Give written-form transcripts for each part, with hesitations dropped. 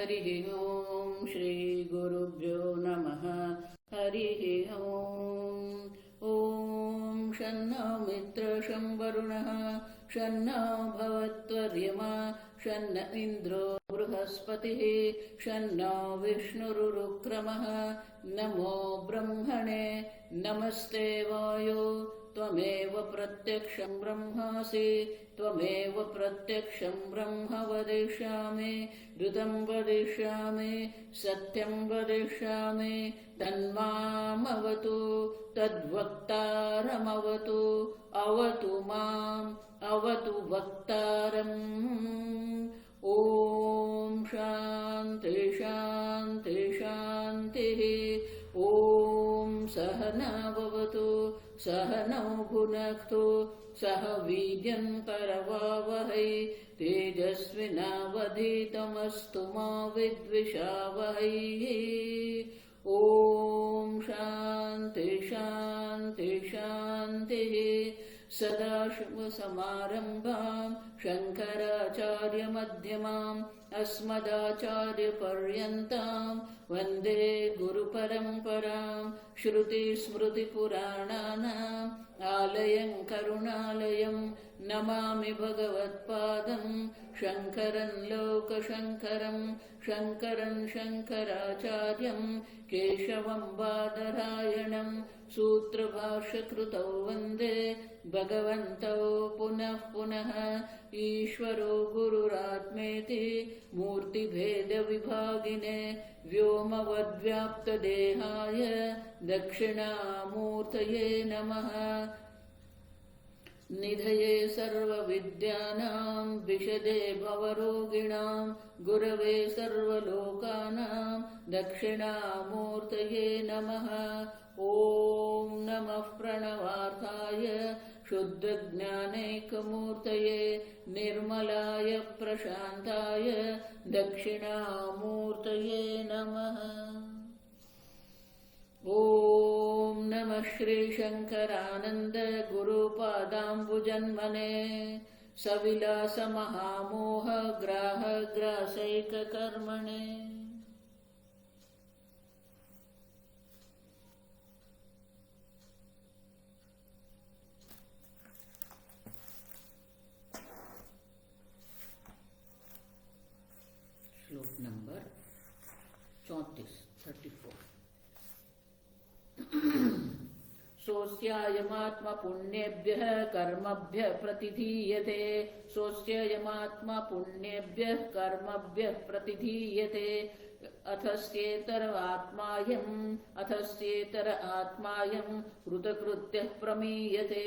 हरिः ओम् श्री गुरुभ्यो नमः। हरिः ओम्। ॐ शन्नो मित्र शं वरुणः शन्नो भवत्वर्यमा शन्न इन्द्रो बृहस्पतिः शन्नो विष्णुरुक्रमः। नमो ब्रह्मणे नमस्ते वायो त्वमेव प्रत्यक्षं ब्रह्मासि त्वमेव प्रत्यक्षं ब्रह्म वदिष्यामि ऋतं वदिष्यामि सत्यं वदिष्यामि तन्मामवतु तद्वक्तारमवतु अवतु माम् अवतु वक्तारम्। ॐ शान्ति शान्ति शान्तिः। ॐ सहना भवतु सहनौ भुनक्तु सह वीर्यं करवावहै तेजस्विनावधीतमस्तु मा विद्विषावहै। ॐ शान्ति शान्ति शान्तिः। सदाशिवसमारम्भाम् शङ्कराचार्यमध्यमाम् अस्मदाचार्यपर्यन्ताम् वन्दे गुरुपरम्पराम्। श्रुतिस्मृतिपुराणानाम् आलयं करुणालयं नमामि भगवत्पादं शङ्करं लोकशङ्करं शङ्करं शङ्कराचार्यं केशवं बादरायणं सूत्रभाष्यकृतौ वन्दे भगवन्तौ पुनः पुनः। ईश्वरो गुरुरात्मेति मूर्तिभेदविभागिने व्योमवद्व्याप्तदेहाय दक्षिणामूर्तये नमः। निधये सर्वविद्यानां विशदे भवरोगिणां गुरवे सर्वलोकानां दक्षिणामूर्तये नमः। ॐ नमः प्रणवार्थाय शुद्धज्ञानैकमूर्तये निर्मलाय प्रशान्ताय दक्षिणामूर्तये नमः। ॐ नमः श्रीशङ्करानन्द गुरुपादाम्बुजन्मने सविलासमहामोह ग्राह ग्रासैककर्मणे। श्लोक नंबर 34। सोऽस्यायमात्मा पुण्येभ्यः कर्मभ्यः प्रतिधीयते सोऽस्यायमात्मा पुण्येभ्यः कर्मभ्यः प्रतिधीयते। अथस्येतर आत्मायं कृतकृत्यः प्रमीयते।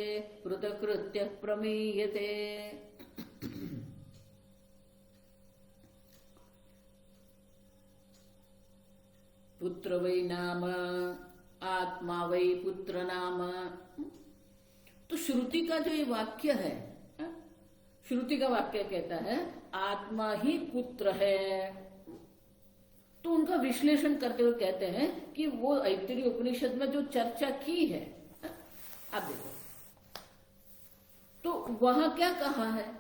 पुत्र वै नाम आत्मा वै पुत्र नाम। तो श्रुति का जो ये वाक्य है, श्रुति का वाक्य कहता है आत्मा ही पुत्र है। तो उनका विश्लेषण करते हुए कहते हैं कि वो ऐतरेय उपनिषद में जो चर्चा की है, आप देखो तो वहां क्या कहा है।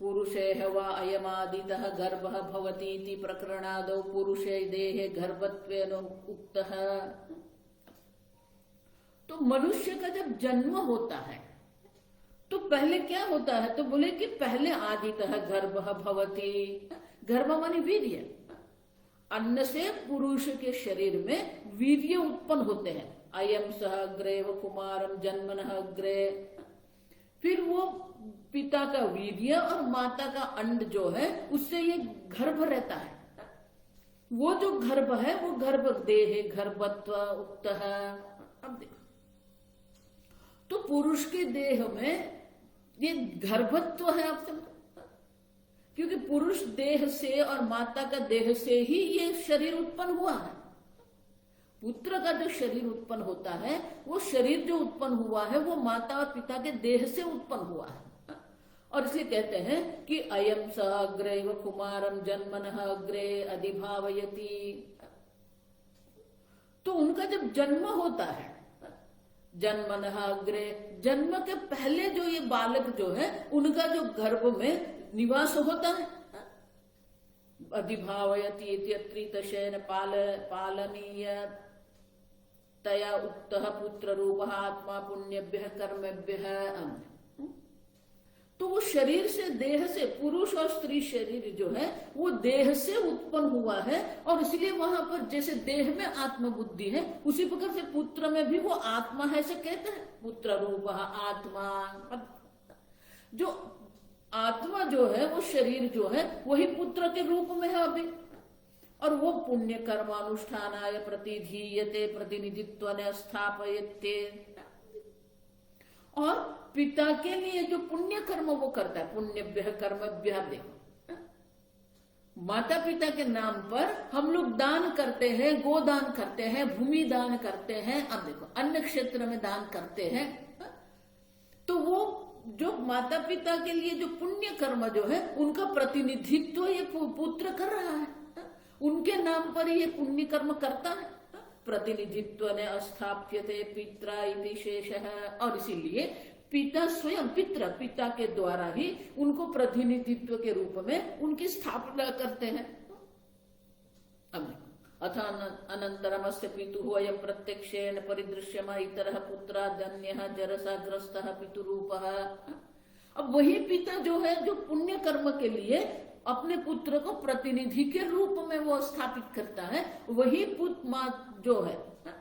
पुरुषेह वा अयमादितः गर्भः भवतीति प्रकरणादौ पुरुषे देहे गर्भत्वेन उक्तः। तो मनुष्य का जब जन्म होता है तो पहले क्या होता है, तो बोले कि पहले आदितः गर्भः भवति। गर्भ माने वीर्य। अन्न से पुरुष के शरीर में वीर्य उत्पन्न होते हैं। अयम सह अग्रे व कुमारम जन्मनः अग्रे। फिर वो पिता का वीर्य और माता का अंड जो है उससे ये गर्भ रहता है। वो जो गर्भ है वो गर्भ देहे गर्भत्व उक्त है। अब देखो तो पुरुष के देह में ये गर्भत्व है, आप समझो, क्योंकि पुरुष देह से और माता का देह से ही ये शरीर उत्पन्न हुआ है। पुत्र का जो शरीर उत्पन्न होता है वो शरीर जो उत्पन्न हुआ है वो माता और पिता के देह से उत्पन्न हुआ है। और इसलिए कहते हैं कि अयम स अग्रे व कुमारम जन्मनः अग्रे अधिभावयति। तो उनका जब जन्म होता है, जन्मनः अग्रे, जन्म के पहले जो ये बालक जो है उनका जो गर्भ में निवास होता है अधिभावयति इत्यत्रित शयन पालनीय तया उक्तः पुत्र रूपः आत्मा पुण्यभ्यः कर्मभ्यः। तो वो शरीर से, देह से, पुरुष और स्त्री शरीर जो है वो देह से उत्पन्न हुआ है, और इसलिए वहां पर जैसे देह में आत्मबुद्धि है उसी प्रकार से पुत्र में भी वो आत्मा है से कहते हैं। पुत्र रूपः आत्मा, जो आत्मा जो है वो शरीर जो है वही पुत्र के रूप में है अभी, और वो पुण्य कर्मानुष्ठानाय प्रतिधीयते प्रतिनिधित्व ने स्थापयते। और पिता के लिए जो पुण्य कर्म वो करता है, पुण्यभ्यः कर्मभ्यः। देखो, माता पिता के नाम पर हम लोग दान करते हैं, गोदान करते हैं, भूमि दान करते हैं, अब देखो अन्य क्षेत्र में दान करते हैं। तो वो जो माता पिता के लिए जो पुण्य कर्म जो है उनका प्रतिनिधित्व ये पुत्र कर रहा है, उनके नाम पर ये पुण्य कर्म करता है। प्रतिनिधित्व ने अस्थाप्यते पित्रा इति शेषः, और इसीलिए पिता स्वयं पिता के द्वारा ही उनको प्रतिनिधित्व के रूप में उनकी स्थापना करते हैं। अथ अनंतरमस्य पितुः अयं प्रत्यक्षेण परिदृश्यमा इतरः पुत्रादन्यः जरसाग्रस्तः पितुरूपः। अब वही पिता जो है जो पुण्य कर्म के लिए अपने पुत्र को प्रतिनिधि के रूप में वो स्थापित करता है, वही पुत्र जो है।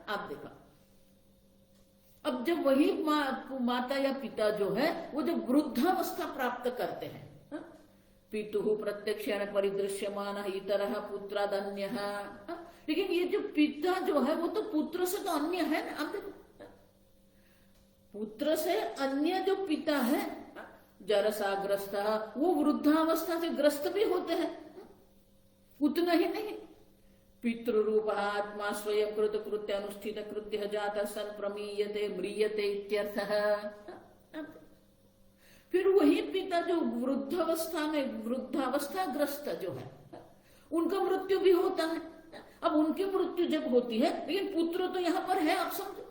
आप देखा, अब जब वही माता या पिता जो है वो जब वृद्धावस्था प्राप्त करते हैं, पितुः प्रत्यक्षेण परिदृश्यमानः इतरः पुत्रादन्यः। लेकिन ये जो पिता जो है वो तो पुत्र से तो अन्य है ना। आप देखो, पुत्र से अन्य जो पिता है जरसाग्रस्त, वो वृद्धावस्था से ग्रस्त भी होते हैं। उतना ही नहीं, पितृरूप आत्मा स्वयं कृत कृत्य अनुष्ठित कृत्य जाता सन प्रमीयते म्रियते इत्यर्थः। फिर वही पिता जो वृद्धावस्था में वृद्धावस्थाग्रस्त जो है उनका मृत्यु भी होता है। अब उनकी मृत्यु जब होती है, लेकिन पुत्र तो यहाँ पर है, आप समझो।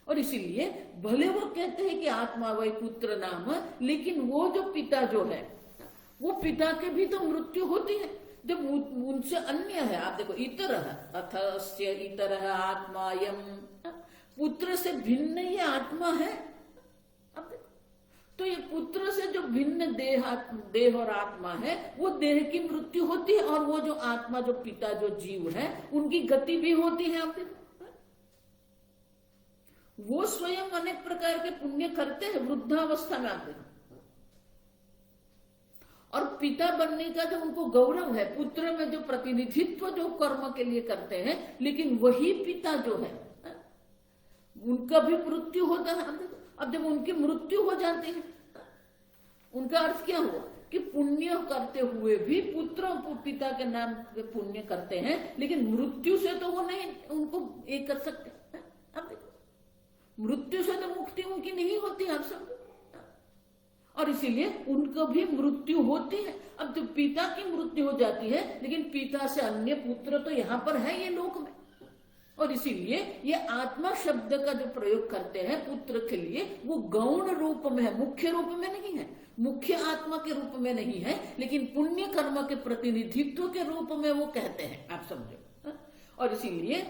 और इसीलिए भले वो कहते हैं कि आत्मा वही पुत्र नाम, लेकिन वो जो पिता जो है वो पिता के भी तो मृत्यु होती है जब उनसे अन्य है। आप देखो, इतरः अथस्य इतरः आत्मायम, पुत्र से भिन्न ये आत्मा है। अब देखो, तो ये पुत्र से जो भिन्न देह और आत्मा है वो देह की मृत्यु होती है, और वो जो आत्मा जो पिता जो जीव है उनकी गति भी होती है। आप देखो, वो स्वयं अनेक प्रकार के पुण्य करते हैं वृद्धावस्था में। आप देखो, और पिता बनने का जो उनको गौरव है, पुत्र में जो प्रतिनिधित्व जो कर्म के लिए करते हैं, लेकिन वही पिता जो है उनका भी मृत्यु होता है। अब जब उनकी मृत्यु हो जाती है, उनका अर्थ क्या हुआ कि पुण्य करते हुए भी पुत्र पिता के नाम पे पुण्य करते हैं, लेकिन मृत्यु से तो वो नहीं उनको एक कर सकते। अब देखो, मृत्यु से तो मुक्ति उनकी नहीं होती, आप समझो। और इसीलिए उनको भी मृत्यु होती है। अब जब पिता की मृत्यु हो जाती है, लेकिन पिता से अन्य पुत्र तो यहाँ पर है ये लोक में, और इसीलिए ये आत्मा शब्द का जो प्रयोग करते हैं पुत्र के लिए वो गौण रूप में है, मुख्य रूप में नहीं है, मुख्य आत्मा के रूप में नहीं है, लेकिन पुण्य कर्म के प्रतिनिधित्व के रूप में वो कहते हैं, आप समझो। और इसीलिए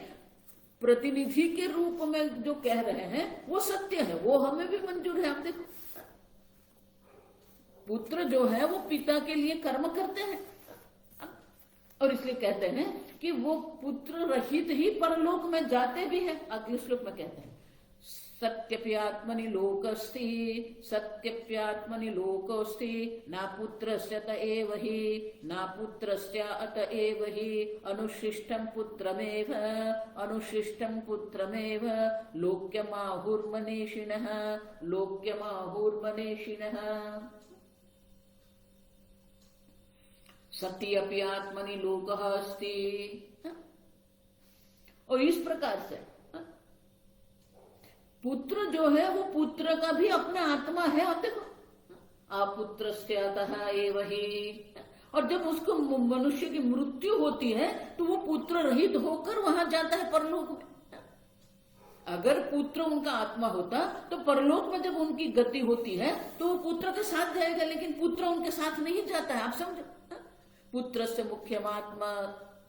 प्रतिनिधि के रूप में जो कह रहे हैं वो सत्य है, वो हमें भी मंजूर है। आप देखो, पुत्र जो है वो पिता के लिए कर्म करते हैं, और इसलिए कहते हैं कि वो पुत्र रहित ही परलोक में जाते भी हैं। अगले श्लोक में कहते हैं, सत्यप्यात्मनि लोकस्ति सत्यप्यात्मनि लोकोस्ति ना पुत्रस्य त एव हि ना पुत्रस्य अत एव हि अनुशिष्टं पुत्रमेव अनुशिष्टं पुत्रमेव लोक्यमाहुर्मनीषिणः लोक्यमाहुर्मनीषिणः सत्य अपि आत्मनि लोकः अस्ति। और इस प्रकार से पुत्र जो है वो पुत्र का भी अपना आत्मा है। और देखो, अपुत्रस्य अतः एव हि, और जब उसको मनुष्य की मृत्यु होती है तो वो पुत्र रहित होकर वहां जाता है परलोक में। अगर पुत्र उनका आत्मा होता तो परलोक में जब उनकी गति होती है तो वो पुत्र के साथ जाएगा, लेकिन पुत्र उनके साथ नहीं जाता है, आप समझो। पुत्रस्य मुख्यमात्मा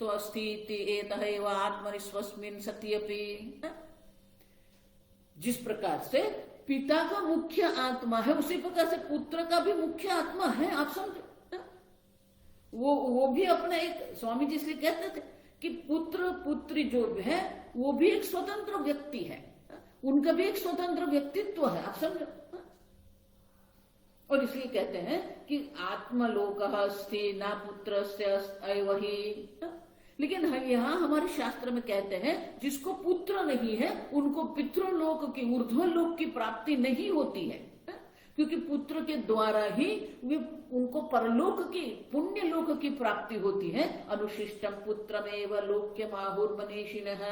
तो अस्ति इति एतः एव आत्मनि स्वस्मिन् सत्यपि। जिस प्रकार से पिता का मुख्य आत्मा है उसी प्रकार से पुत्र का भी मुख्य आत्मा है। आप समझो, वो भी अपना एक, स्वामी जी इसलिए कहते थे कि पुत्र पुत्री जो है वो भी एक स्वतंत्र व्यक्ति है, उनका भी एक स्वतंत्र व्यक्तित्व है। आप समझो, और इसलिए कहते हैं कि आत्मलोकः अस्ति न पुत्रस्य एव हि। लेकिन यहाँ हमारे शास्त्र में कहते हैं जिसको पुत्र नहीं है उनको पितृलोक की, ऊर्ध्वलोक की प्राप्ति नहीं होती है, क्योंकि पुत्र के द्वारा ही वे उनको परलोक की, पुण्य लोक की प्राप्ति होती है। अनुशिष्टम पुत्रमेव लोक्यमाहुर मनीषिणः।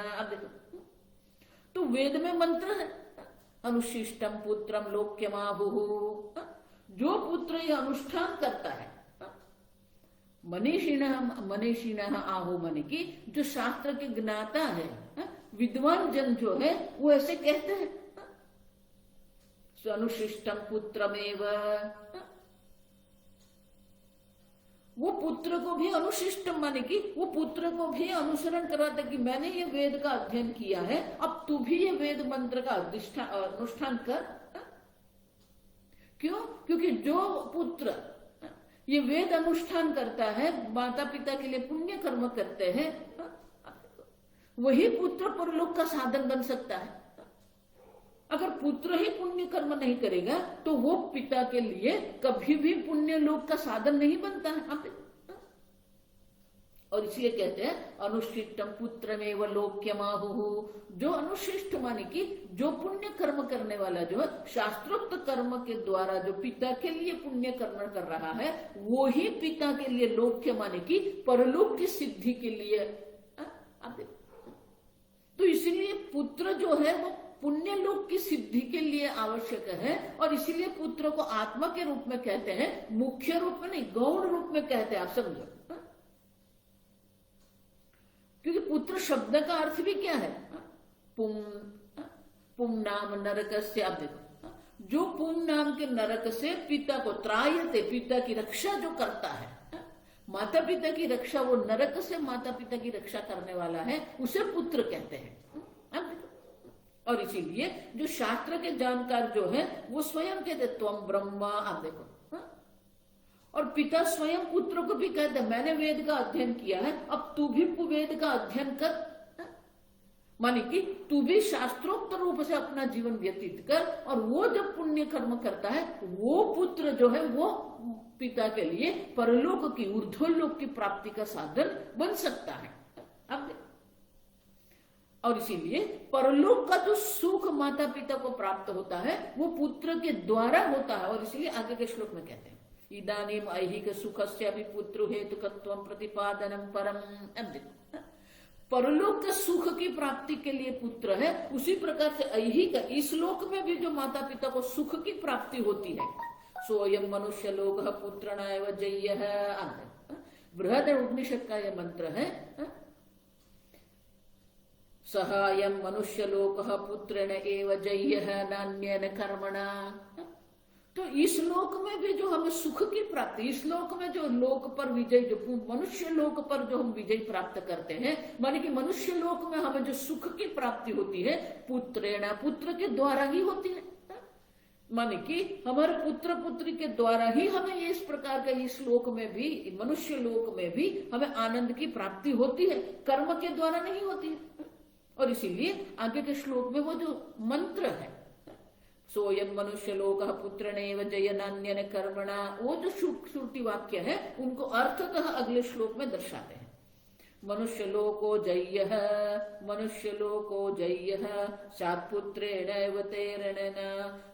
तो वेद में मंत्र है अनुशिष्टम पुत्रम लोक्यमाहुः। जो पुत्र ये अनुष्ठान करता है, मनीषिणः आहु माने की जो शास्त्र के ज्ञाता है, विद्वान जन जो है वो ऐसे कहते हैं अनुशिष्टम पुत्रमेव। वो पुत्र को भी अनुशिष्टम माने की वो पुत्र को भी अनुसरण कराता कि मैंने ये वेद का अध्ययन किया है, अब तू भी ये वेद मंत्र का अनुष्ठान कर। क्यों? क्योंकि जो पुत्र ये वेद अनुष्ठान करता है, माता पिता के लिए पुण्य कर्म करते हैं, वही पुत्र परलोक का साधन बन सकता है। अगर पुत्र ही पुण्य कर्म नहीं करेगा तो वो पिता के लिए कभी भी पुण्य लोक का साधन नहीं बनता है। और इसलिए कहते हैं अनुशिष्टम पुत्रमेव लोक्यमाहुः। जो अनुशिष्ट माने की जो पुण्य कर्म करने वाला जो है, शास्त्रोक्त कर्म के द्वारा जो पिता के लिए पुण्य कर्म कर रहा है, वो ही पिता के लिए लोक्य माने की परलोक की सिद्धि के लिए। तो इसीलिए पुत्र जो है वो पुण्य लोक की सिद्धि के लिए आवश्यक है, और इसीलिए पुत्र को आत्मा के रूप में कहते हैं, मुख्य रूप में नहीं, गौण रूप में कहते हैं। आप समझो, क्योंकि पुत्र शब्द का अर्थ भी क्या है? पुम नाम नरकस्य। आप देखो, जो पुम नाम के नरक से पिता को त्रायते, पिता की रक्षा जो करता है, माता पिता की रक्षा, वो नरक से माता पिता की रक्षा करने वाला है, उसे पुत्र कहते हैं। और इसीलिए जो शास्त्र के जानकार जो है वो स्वयं कहते त्वम ब्रह्मा। आप देखो, और पिता स्वयं पुत्र को भी कहते हैं मैंने वेद का अध्ययन किया है, अब तू भी वेद का अध्ययन कर। माने कि तू भी शास्त्रोक्त रूप से अपना जीवन व्यतीत कर, और वो जब पुण्य कर्म करता है वो पुत्र जो है वो पिता के लिए परलोक की, ऊर्ध्वलोक की प्राप्ति का साधन बन सकता है। अब और इसीलिए परलोक का जो सुख माता पिता को प्राप्त होता है वो पुत्र के द्वारा होता है। और इसीलिए आगे के श्लोक में कहते हैं इदानीम ऐहिक सुखस्य अपि पुत्र हेतुकत्वं प्रतिपादनम परम। परलोक के सुख की प्राप्ति के लिए पुत्र है, उसी प्रकार से ऐहिक इस लोक में भी जो माता पिता को सुख की प्राप्ति होती है, सोयम मनुष्य लोक पुत्र नैव जय्यः। बृहद उपनिषद का यह मंत्र है, सहायम मनुष्य लोक पुत्रेण एव जय्यः नान्येन कर्मणा। तो इस लोक में भी जो हमें सुख की प्राप्ति, इस लोक में जो लोक पर विजय, जो मनुष्य लोक पर जो हम विजय प्राप्त करते हैं, माने कि मनुष्य लोक में हमें जो सुख की प्राप्ति होती है पुत्रेण, पुत्र के द्वारा ही होती है। माने कि हमारे पुत्र पुत्री के द्वारा ही हमें इस प्रकार का इस लोक में भी, मनुष्य लोक में भी हमें आनंद की प्राप्ति होती है, कर्म के द्वारा नहीं होती है। और इसीलिए आगे के श्लोक में वो जो मंत्र है सोयम मनुष्य लोक पुत्रेणैव जय्यः कर्मणा, वो जो श्रुति वाक्य है उनको अर्थतः अगले श्लोक में दर्शाते हैं। मनुष्य लोको जय्यः, मनुष्य लोको जय्यः स्यात्पुत्रेणैव तेरेण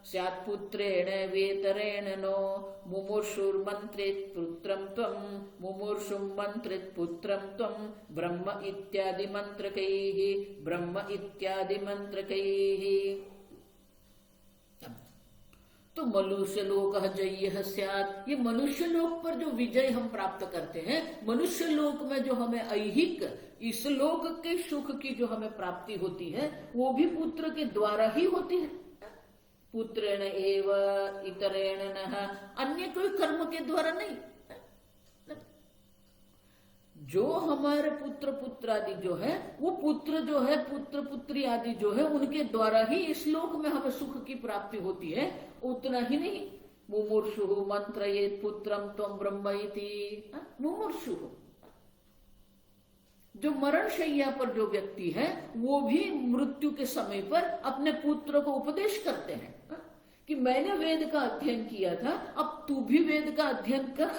स्यात्पुत्रेण वेतरेण नो मुमुर्षुर्मन्त्रेत् पुत्रं त्वं मुमुर्षुं मन्त्रेत् पुत्रं त्वं ब्रह्म इत्यादि मंत्रकैः, ब्रह्म इत्यादि मंत्रकैः। तो मनुष्य लोक जय्यः स्यात्, ये मनुष्य लोक पर जो विजय हम प्राप्त करते हैं, मनुष्य लोक में जो हमें ऐहिक इस लोक के सुख की जो हमें प्राप्ति होती है वो भी पुत्र के द्वारा ही होती है। पुत्रेण एव इतरेण नः, अन्य कोई कर्म के द्वारा नहीं। जो हमारे पुत्र पुत्र आदि जो है, वो पुत्र जो है, पुत्र पुत्री आदि जो है, उनके द्वारा ही इस लोक में हमें सुख की प्राप्ति होती है। उतना ही नहीं, मुमुर्षु मंत्रयेत पुत्रम त्वं ब्रह्म इति। मुमुर्षु, जो मरण शैया पर जो व्यक्ति है, वो भी मृत्यु के समय पर अपने पुत्र को उपदेश करते हैं कि मैंने वेद का अध्ययन किया था, अब तू भी वेद का अध्ययन कर।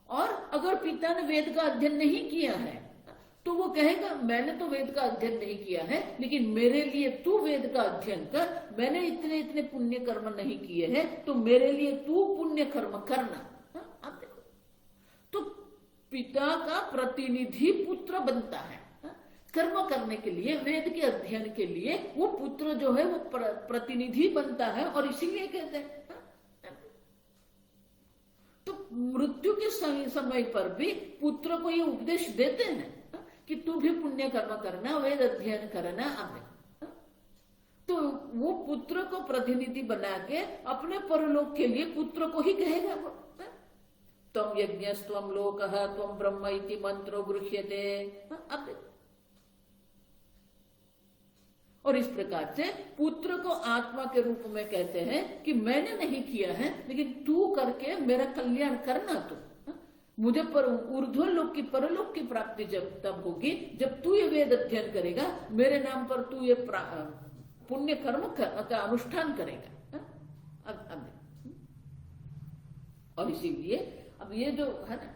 और अगर पिता ने वेद का अध्ययन नहीं किया है तो वो कहेगा मैंने तो वेद का अध्ययन नहीं किया है, लेकिन मेरे लिए तू वेद का अध्ययन कर, मैंने इतने इतने पुण्य कर्म नहीं किए हैं, तो मेरे लिए तू पुण्य कर्म करना। आप देखो, तो पिता का प्रतिनिधि पुत्र बनता है कर्म करने के लिए, वेद के अध्ययन के लिए वो पुत्र जो है वो प्रतिनिधि बनता है। और इसीलिए कहते हैं, तो मृत्यु के समय पर भी पुत्र को ये उपदेश देते हैं कि तू भी पुण्य कर्म करना, वेद अध्ययन करना। तो वो पुत्र को प्रतिनिधि बना के अपने परलोक के लिए पुत्र को ही कहेगा, त्वं यज्ञस्त्वं लोकः त्वं ब्रह्म इति मंत्रो गृह्यते। अब और इस प्रकार से पुत्र को आत्मा के रूप में कहते हैं कि मैंने नहीं किया है, लेकिन तू करके मेरा कल्याण करना। तू मुझे पर ऊर्ध्व लोक की, परलोक की प्राप्ति जब तब होगी जब तू ये वेद अध्ययन करेगा, मेरे नाम पर तू ये पुण्य कर्म का अनुष्ठान करेगा। अब और इसीलिए अब ये जो है ना,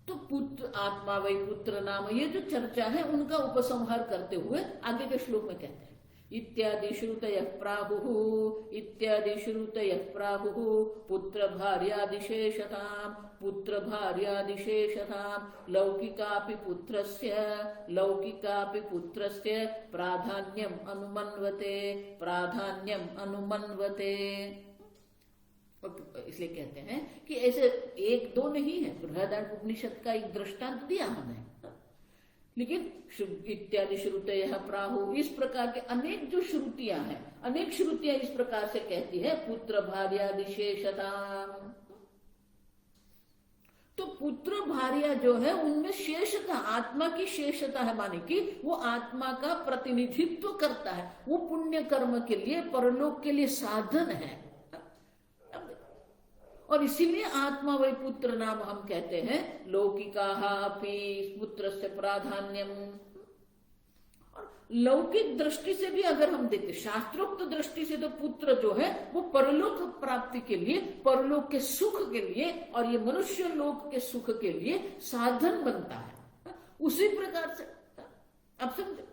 तो पुत्र आत्मा वही पुत्र नाम, ये जो चर्चा है उनका उपसंहार करते हुए आगे के श्लोक में कहते हैं, इत्यादि श्रुतयः प्राहुः, इत्यादि श्रुतयः प्राहुः पुत्र भार्यादिशेषतां, पुत्र भार्यादिशेषतां, लौकिकापि पुत्रस्य प्राधान्यम अनुमन्वते, प्राधान्यम अनुमन्वते। इसलिए कहते हैं कि ऐसे एक दो नहीं है, बृहदारण्यक उपनिषद का एक दृष्टांत दिया हमें, लेकिन इत्यादि श्रुतयः प्राहुः, इस प्रकार के अनेक जो श्रुतियां हैं, अनेक श्रुतियां इस प्रकार से कहती है पुत्र भार्यादिशेषता। तो पुत्र भार्या जो है उनमें शेषता, आत्मा की शेषता है, माने कि वो आत्मा का प्रतिनिधित्व करता है, वो पुण्य कर्म के लिए, परलोक के लिए साधन है। और इसीलिए आत्मा वही पुत्र नाम हम कहते हैं। लौकिकाः अपि पुत्रस्य प्राधान्यम। और लौकिक दृष्टि से भी अगर हम देखें, शास्त्रोक्त दृष्टि से, तो पुत्र जो है वो परलोक प्राप्ति के लिए, परलोक के सुख के लिए और ये मनुष्य लोक के सुख के लिए साधन बनता है। उसी प्रकार से अब समझो,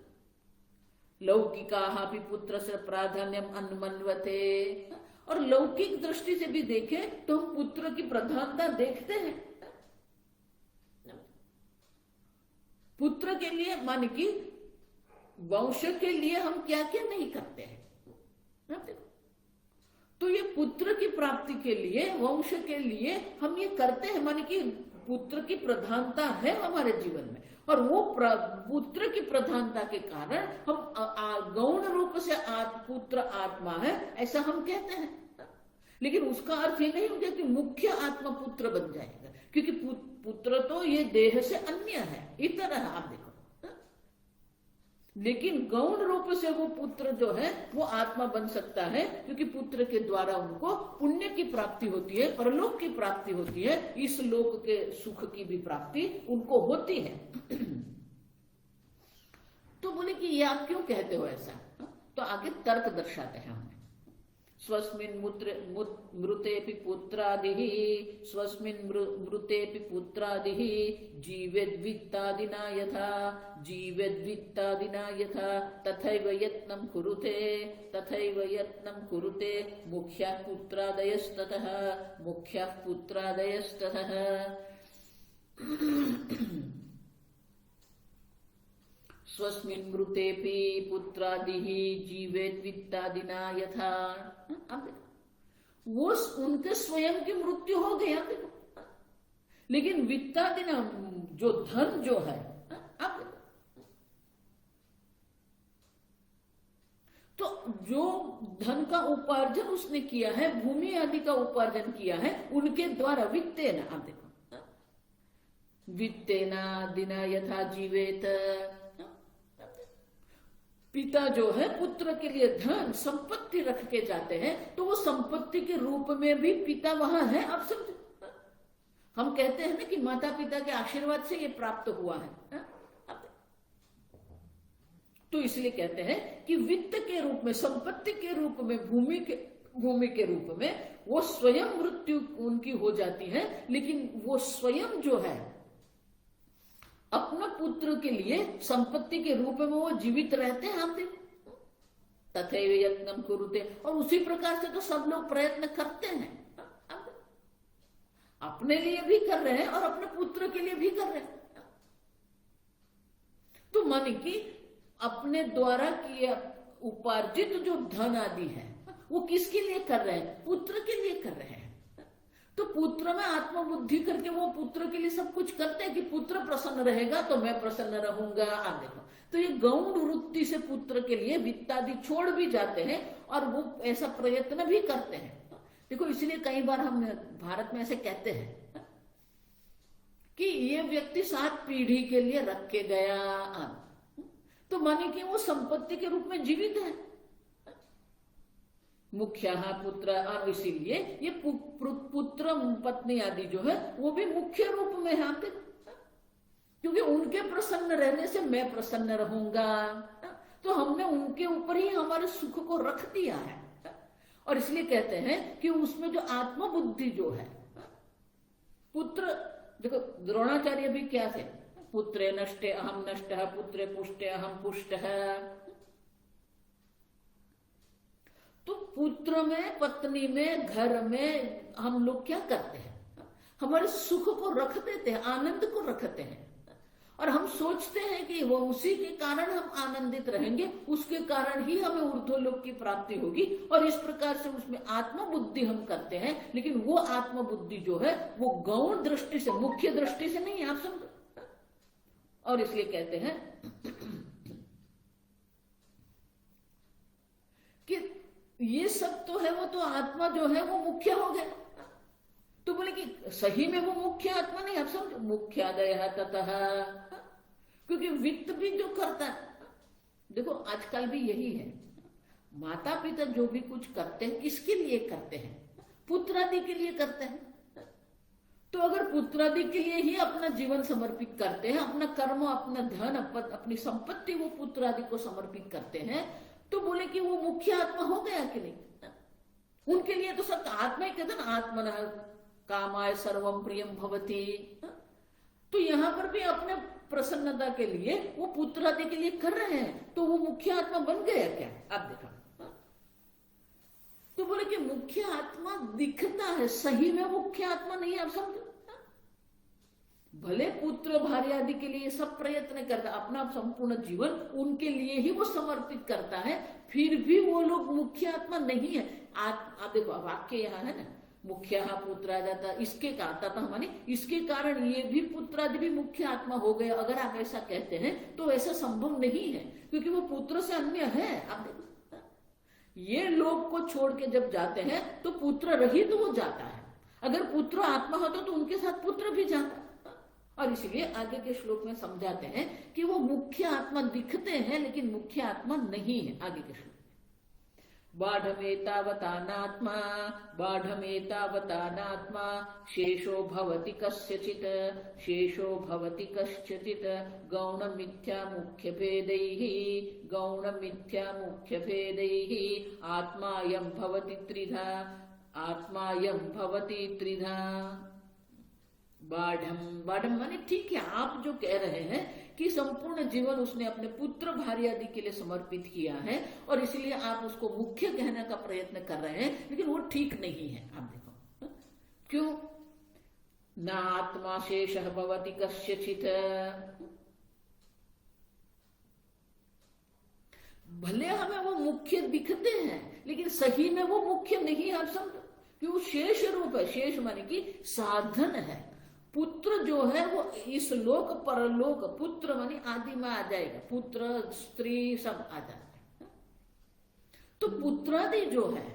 लौकिकाः अपि पुत्रस्य प्राधान्यम अनुमन्वते। और लौकिक दृष्टि से भी देखें तो हम पुत्र की प्रधानता देखते हैं। पुत्र के लिए मान कि वंश के लिए हम क्या क्या नहीं करते हैं। तो ये पुत्र की प्राप्ति के लिए, वंश के लिए हम ये करते हैं, मान कि पुत्र की प्रधानता है हमारे जीवन में। और वो पुत्र की प्रधानता के कारण हम गौण रूप से पुत्र आत्मा है ऐसा हम कहते हैं, लेकिन उसका अर्थ ये नहीं होगा कि मुख्य आत्मा पुत्र बन जाएगा, क्योंकि पुत्र तो ये देह से अन्य है, इतर है। आप देखो, लेकिन गौण रूप से वो पुत्र जो है वो आत्मा बन सकता है, क्योंकि पुत्र के द्वारा उनको पुण्य की प्राप्ति होती है, परलोक की प्राप्ति होती है, इस लोक के सुख की भी प्राप्ति उनको होती है। तो बोले कि ये आप क्यों कहते हो ऐसा? तो आगे तर्क दर्शाते हैं हमें। स्वस्मिन् मृतेपि पुत्रादिः, स्वस्मिन् मृतेपि पुत्रादिः जीवेद्वित्तादिना यथा तथैव यत्नं कुरुते मुख्यः पुत्रादयस्ततः स्वस्मिन् मृतेपि पुत्रादिः जीवेद्वित्तादिना यथा। अब वो उनके स्वयं की मृत्यु हो गई, लेकिन वित्तादिना जो धन जो है, अब तो जो धन का उपार्जन उसने किया है, भूमि आदि का उपार्जन किया है, उनके द्वारा वित्तेन, आप देखो, वित्तेना दिना यथा जीवेत। पिता जो है पुत्र के लिए धन संपत्ति रख के जाते हैं, तो वो संपत्ति के रूप में भी पिता वहां है। आप समझो, हम कहते हैं ना कि माता पिता के आशीर्वाद से ये प्राप्त हुआ है। तो इसलिए कहते हैं कि वित्त के रूप में, संपत्ति के रूप में, भूमि के रूप में वो स्वयं मृत्यु उनकी हो जाती है, लेकिन वो स्वयं जो है अपना पुत्र के लिए संपत्ति के रूप में वो जीवित रहते हैं। हम देखो, तथैव यत्नम कुरुते, और उसी प्रकार से तो सब लोग प्रयत्न करते हैं, अपने लिए भी कर रहे हैं और अपने पुत्र के लिए भी कर रहे हैं। तो माने कि अपने द्वारा किया उपार्जित जो धन आदि है वो किसके लिए कर रहे हैं? पुत्र के लिए कर रहे हैं। तो पुत्र में आत्मबुद्धि करके वो पुत्र के लिए सब कुछ करते हैं कि पुत्र प्रसन्न रहेगा तो मैं प्रसन्न रहूंगा। आप देखो, तो ये गौण वृत्ति से पुत्र के लिए वित्त आदि छोड़ भी जाते हैं और वो ऐसा प्रयत्न भी करते हैं। देखो, इसलिए कई बार हम भारत में ऐसे कहते हैं कि ये व्यक्ति 7 पीढ़ी के लिए रख के गया, तो माने कि वो संपत्ति के रूप में जीवित है। मुख्य पुत्र, और इसीलिए ये पुत्र पत्नी आदि जो है वो भी मुख्य रूप में है, क्योंकि उनके प्रसन्न रहने से मैं प्रसन्न रहूंगा। तो हमने उनके ऊपर ही हमारे सुख को रख दिया है। और इसलिए कहते हैं कि उसमें जो आत्मबुद्धि जो है, पुत्र, देखो द्रोणाचार्य भी क्या थे? पुत्रे नष्टे अहम नष्ट, पुत्रे पुष्टे अहम पुष्ट। तो पुत्र में, पत्नी में, घर में हम लोग क्या करते हैं? हमारे सुख को रख देते हैं, आनंद को रखते हैं, और हम सोचते हैं कि वो उसी के कारण हम आनंदित रहेंगे, उसके कारण ही हमें ऊर्ध्वलोक की प्राप्ति होगी। और इस प्रकार से उसमें आत्मबुद्धि हम करते हैं, लेकिन वो आत्मबुद्धि जो है वो गौण दृष्टि से, मुख्य दृष्टि से नहीं, आप समझो। और इसलिए कहते हैं कि ये सब तो है, वो तो आत्मा जो है वो मुख्य हो गया। तो बोले कि सही में वो मुख्य आत्मा नहीं, आप समझो, मुख्यादय ततः, क्योंकि वित्त भी जो करता है, देखो आजकल भी यही है, माता पिता जो भी कुछ करते हैं किसके लिए करते हैं? पुत्रादि के लिए करते हैं। तो अगर पुत्रादि के लिए ही अपना जीवन समर्पित करते हैं, अपना कर्म, अपना धन, अपनी संपत्ति वो पुत्रादि को समर्पित करते हैं, तो बोले कि वो मुख्य आत्मा हो गया कि नहीं? उनके लिए तो सब आत्मा ही कहते ना, आत्मना कामाय सर्वम प्रियम भवति। तो यहां पर भी अपने प्रसन्नता के लिए वो पुत्रादि के लिए कर रहे हैं, तो वो मुख्य आत्मा बन गया क्या? आप देखा, तो बोले कि मुख्य आत्मा दिखता है, सही में मुख्य आत्मा नहीं। आप समझो, भले पुत्र भार्य आदि के लिए सब प्रयत्न करता, अपना संपूर्ण जीवन उनके लिए ही वो समर्पित करता है, फिर भी वो लोग मुख्य आत्मा नहीं है। आप देखो, वाक्य यहाँ है ना, मुख्य पुत्र आ जाता, इसके आता था माने इसके कारण ये भी पुत्रादि भी मुख्य आत्मा हो गए। अगर आप ऐसा कहते हैं तो ऐसा संभव नहीं है, क्योंकि वो पुत्र से अन्य है। आप देखो, ये लोग को छोड़ के जब जाते हैं तो पुत्र रहित वो जाता है। अगर पुत्र आत्मा होता तो उनके साथ पुत्र भी जाता। और इसलिए आगे के श्लोक में समझाते हैं कि वो मुख्य आत्मा दिखते हैं, लेकिन मुख्य आत्मा नहीं है। आगे के श्लोक, बाढ़मेतावतानात्मा, बाढ़मेतावतानात्मा, शेषो भवति कस्यचित्, शेषो भवति कस्यचित्, गौण मिथ्या मुख्य भेदैः, गौण मिथ्या मुख्य भेदैः, आत्मायं भवति त्रिधा, आत्मायं भवति त्रिधा। बाढ़म माने ठीक है, आप जो कह रहे हैं कि संपूर्ण जीवन उसने अपने पुत्र भार्य आदि के लिए समर्पित किया है, और इसलिए आप उसको मुख्य कहने का प्रयत्न कर रहे हैं, लेकिन वो ठीक नहीं है। आप देखो क्यों, न आत्मा शेषः भवति कस्यचित्, भले हमें वो मुख्य दिखते हैं, लेकिन सही में वो मुख्य नहीं। आप समझो कि वो शेष रूप है। शेष माने कि साधन है। पुत्र जो है वो इस लोक परलोक, पुत्र माने आदि में आ जाएगा, पुत्र स्त्री सब आ जाता है। तो पुत्रादि जो है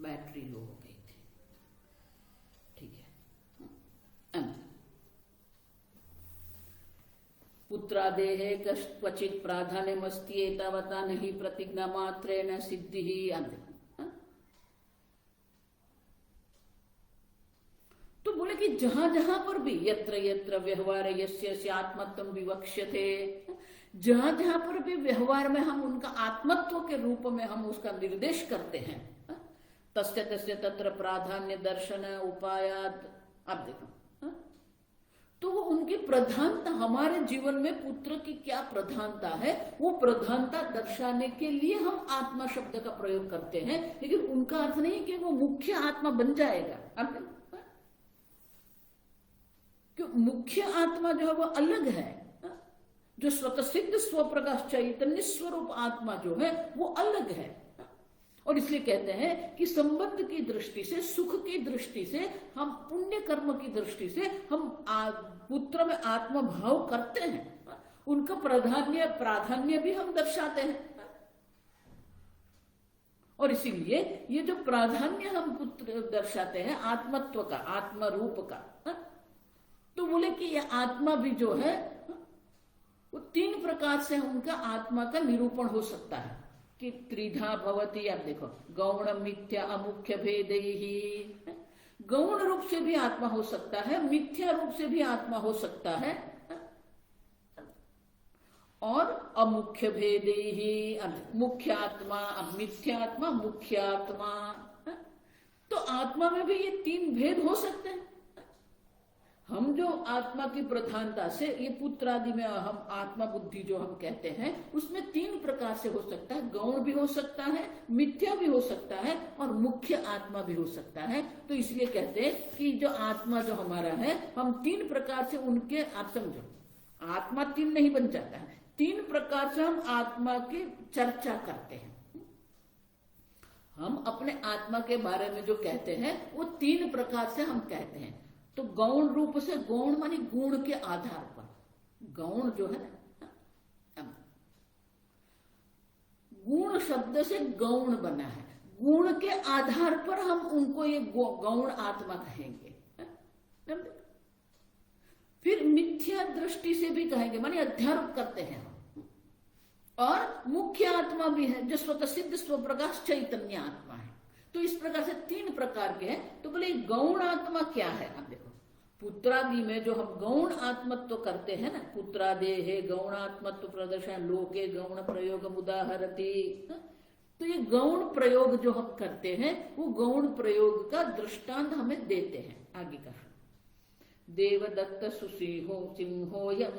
बैटरी लो हो गई थी, ठीक है। पुत्रादेः क्वचित प्राधान्यमस्ति एतावता नहीं प्रतिज्ञा मात्रेण सिद्धि ही। तो बोले कि जहां जहां पर भी यत्र यत्र व्यवहार यस्य आत्मत्वं विवक्ष्यते, जहां जहां पर भी व्यवहार में हम उनका आत्मत्व के रूप में हम उसका निर्देश करते हैं, तस्य तस्य तत्र प्राधान्य दर्शन उपायात। आप देखो, तो वो उनकी प्रधानता, हमारे जीवन में पुत्र की क्या प्रधानता है, वो प्रधानता दर्शाने के लिए हम आत्मा शब्द का प्रयोग करते हैं, लेकिन उनका अर्थ नहीं कि वो मुख्य आत्मा बन जाएगा। आप क्यों, मुख्य आत्मा जो है वो अलग है, जो स्वतः सिद्ध स्वप्रकाश चैतन्य स्वरूप आत्मा जो है वो अलग है। और इसलिए कहते हैं कि संबंध की दृष्टि से, सुख की दृष्टि से, हम पुण्य कर्म की दृष्टि से हम पुत्र में आत्मा भाव करते हैं, उनका प्राधान्य भी हम दर्शाते हैं। और इसीलिए ये जो प्राधान्य हम पुत्र दर्शाते हैं आत्मत्व का, आत्मा रूप का, तो बोले कि ये आत्मा भी जो है वो तीन प्रकार से उनका आत्मा का निरूपण हो सकता है कि त्रिधा भवती। आप देखो, गौण मिथ्या अमुख्य भेद ही, गौण रूप से भी आत्मा हो सकता है, मिथ्या रूप से भी आत्मा हो सकता है, और अमुख्य भेद ही, मुख्य आत्मा, मिथ्यात्मा, मुख्य आत्मा। तो आत्मा में भी ये तीन भेद हो सकते हैं। हम जो आत्मा की प्रधानता से, ये पुत्र आदि में हम आत्मा बुद्धि जो हम कहते हैं, उसमें तीन प्रकार से हो सकता है, गौण भी हो सकता है, मिथ्या भी हो सकता है, और मुख्य आत्मा भी हो सकता है। तो इसलिए कहते हैं कि जो आत्मा जो हमारा है, हम तीन प्रकार से उनके, आप समझो, आत्मा तीन नहीं बन जाता है, तीन प्रकार से हम आत्मा की चर्चा करते हैं। हम अपने आत्मा के बारे में जो कहते हैं वो तीन प्रकार से हम कहते हैं। तो गौण रूप से, गौण मानी गुण के आधार पर, गौण जो है, गुण शब्द से गौण बना है, गुण के आधार पर हम उनको ये गौण आत्मा कहेंगे। फिर मिथ्या दृष्टि से भी कहेंगे, मानी अध्यारोप करते हैं हम। और मुख्य आत्मा भी है जो स्वतः सिद्ध स्वप्रकाश चैतन्य आत्मा है। तो इस प्रकार से तीन प्रकार के हैं। तो बोले गौण आत्मा क्या है? अब देखो, पुत्रादि में जो हम गौण आत्मत्व करते हैं ना, पुत्रादेः गौणात्मत्व प्रदर्शन लोके गौण प्रयोग उदाहरति। तो ये गौण प्रयोग जो हम करते हैं वो गौण प्रयोग का दृष्टांत हमें देते हैं। आगे का देवदत्त सुसिंहो सिंहोयम